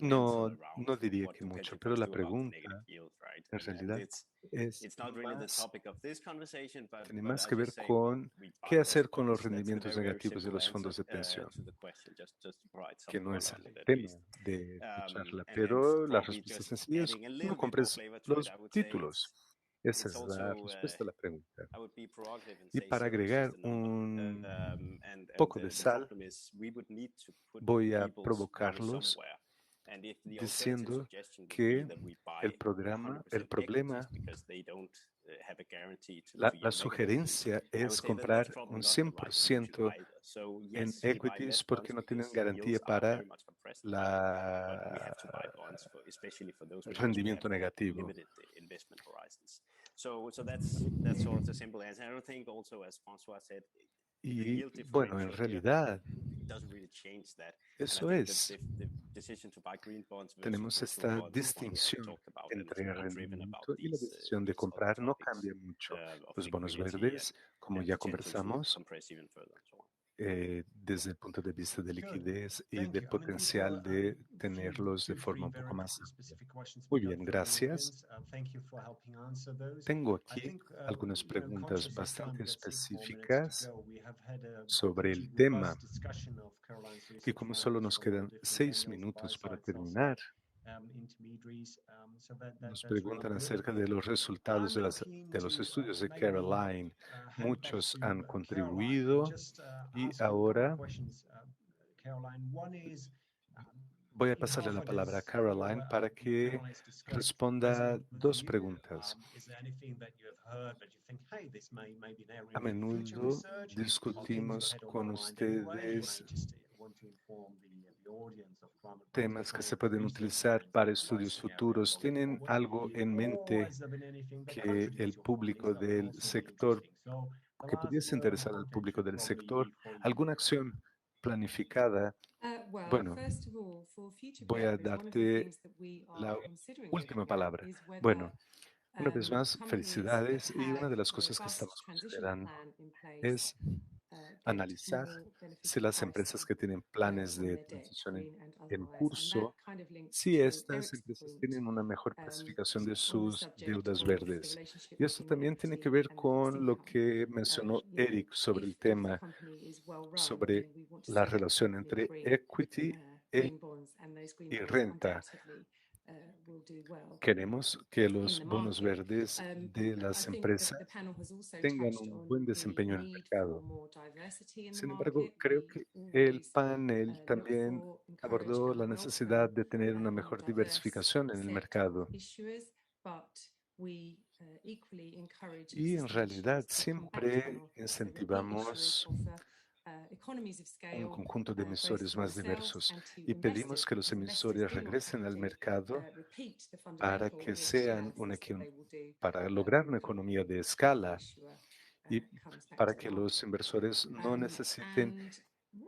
Speaker 2: no diría que mucho, pero la pregunta en realidad tiene más que ver con qué hacer con los rendimientos negativos de los fondos de pensión, que no es el tema de la charla, pero la respuesta sencilla es no compres los títulos. Esa es la respuesta a la pregunta. Y para agregar un poco de sal, voy a provocarlos diciendo que el problema, la sugerencia es comprar un 100% en equities porque no tienen garantía para el rendimiento negativo.
Speaker 6: So that's sort of the simple answer. I don't think also, as François said,
Speaker 2: Y bueno, en realidad, eso es. Tenemos esta distinción entre rendimiento y la decisión de comprar no cambia mucho. Los bonos verdes, como ya conversamos, desde el punto de vista de liquidez y de potencial de tenerlos de forma un poco más amplia. Muy bien, gracias. Tengo aquí algunas preguntas bastante específicas sobre el tema. Y como solo nos quedan 6 minutos para terminar, nos preguntan acerca de los resultados de los estudios de Caroline. Muchos han contribuido y ahora voy a pasarle la palabra a Caroline para que responda 2 preguntas. A menudo discutimos con ustedes temas que se pueden utilizar para estudios futuros. ¿Tienen algo en mente que el público del sector, que pudiese interesar al público del sector? ¿Alguna acción planificada? Bueno, voy a darte la última palabra. Bueno, una vez más, felicidades. Y una de las cosas que estamos considerando es analizar si las empresas que tienen planes de transición en curso, si estas empresas tienen una mejor clasificación de sus deudas verdes. Y esto también tiene que ver con lo que mencionó Eric sobre el tema, sobre la relación entre equity y renta. Queremos que los bonos verdes de las empresas tengan un buen desempeño en el mercado. Sin embargo, creo que el panel también abordó la necesidad de tener una mejor diversificación en el mercado. Y en realidad siempre incentivamos un conjunto de emisores más diversos y pedimos que los emisores regresen al mercado para que sean para lograr una economía de escala y para que los inversores no necesiten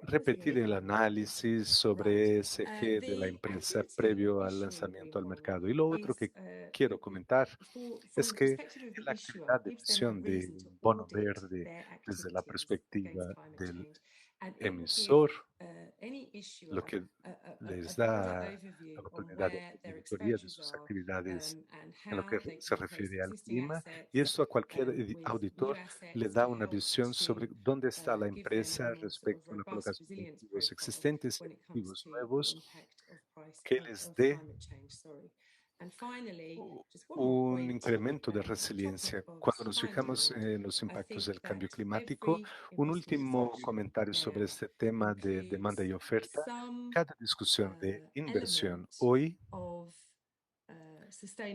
Speaker 2: repetir el análisis sobre ESG de la empresa previo al lanzamiento al mercado. Y lo otro que quiero comentar es que en la actividad de emisión de un bono verde desde la perspectiva del emisor, lo que les da la oportunidad de hacer auditoría de sus actividades en lo que se refiere al clima, y esto a cualquier auditor le da una visión sobre dónde está la empresa respecto a la colocación de activos existentes y activos nuevos que les dé un incremento de resiliencia. Cuando nos fijamos en los impactos del cambio climático, un último comentario sobre este tema de demanda y oferta. Cada discusión de inversión hoy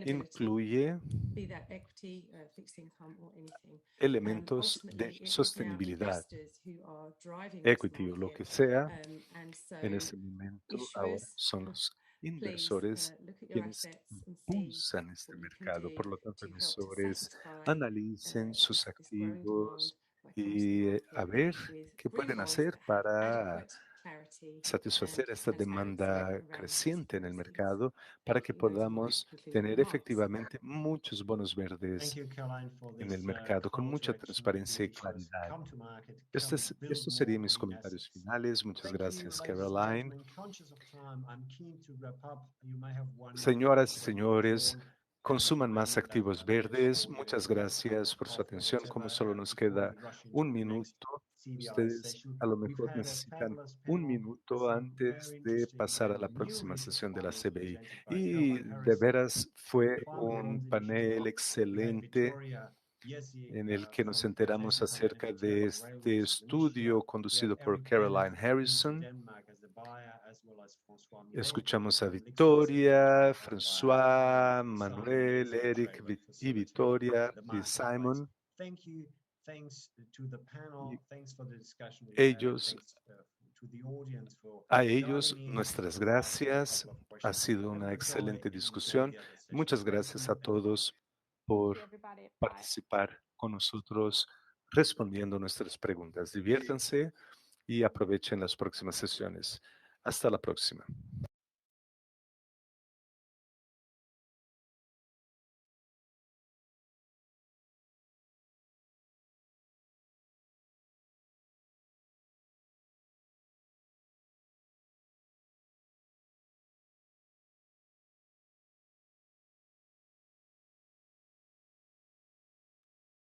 Speaker 2: incluye elementos de sostenibilidad, equity o lo que sea. En ese momento ahora son los inversores quienes impulsan este mercado. Por lo tanto, emisores analicen sus activos y a ver qué pueden hacer para satisfacer esta demanda creciente en el mercado para que podamos tener efectivamente muchos bonos verdes en el mercado con mucha transparencia y claridad. Estos serían mis comentarios finales. Muchas gracias, Caroline. Señoras y señores, consuman más activos verdes. Muchas gracias por su atención. Como solo nos queda un minuto, ustedes a lo mejor necesitan un minuto antes de pasar a la próxima sesión de la CBI. Y de veras fue un panel excelente en el que nos enteramos acerca de este estudio conducido por Caroline Harrison. Escuchamos a Victoria, François, Manuel, Eric y Victoria y Simon. A ellos, nuestras gracias. Ha sido una excelente discusión. Muchas gracias a todos por participar con nosotros respondiendo nuestras preguntas. Diviértanse y aprovechen las próximas sesiones. Hasta la próxima.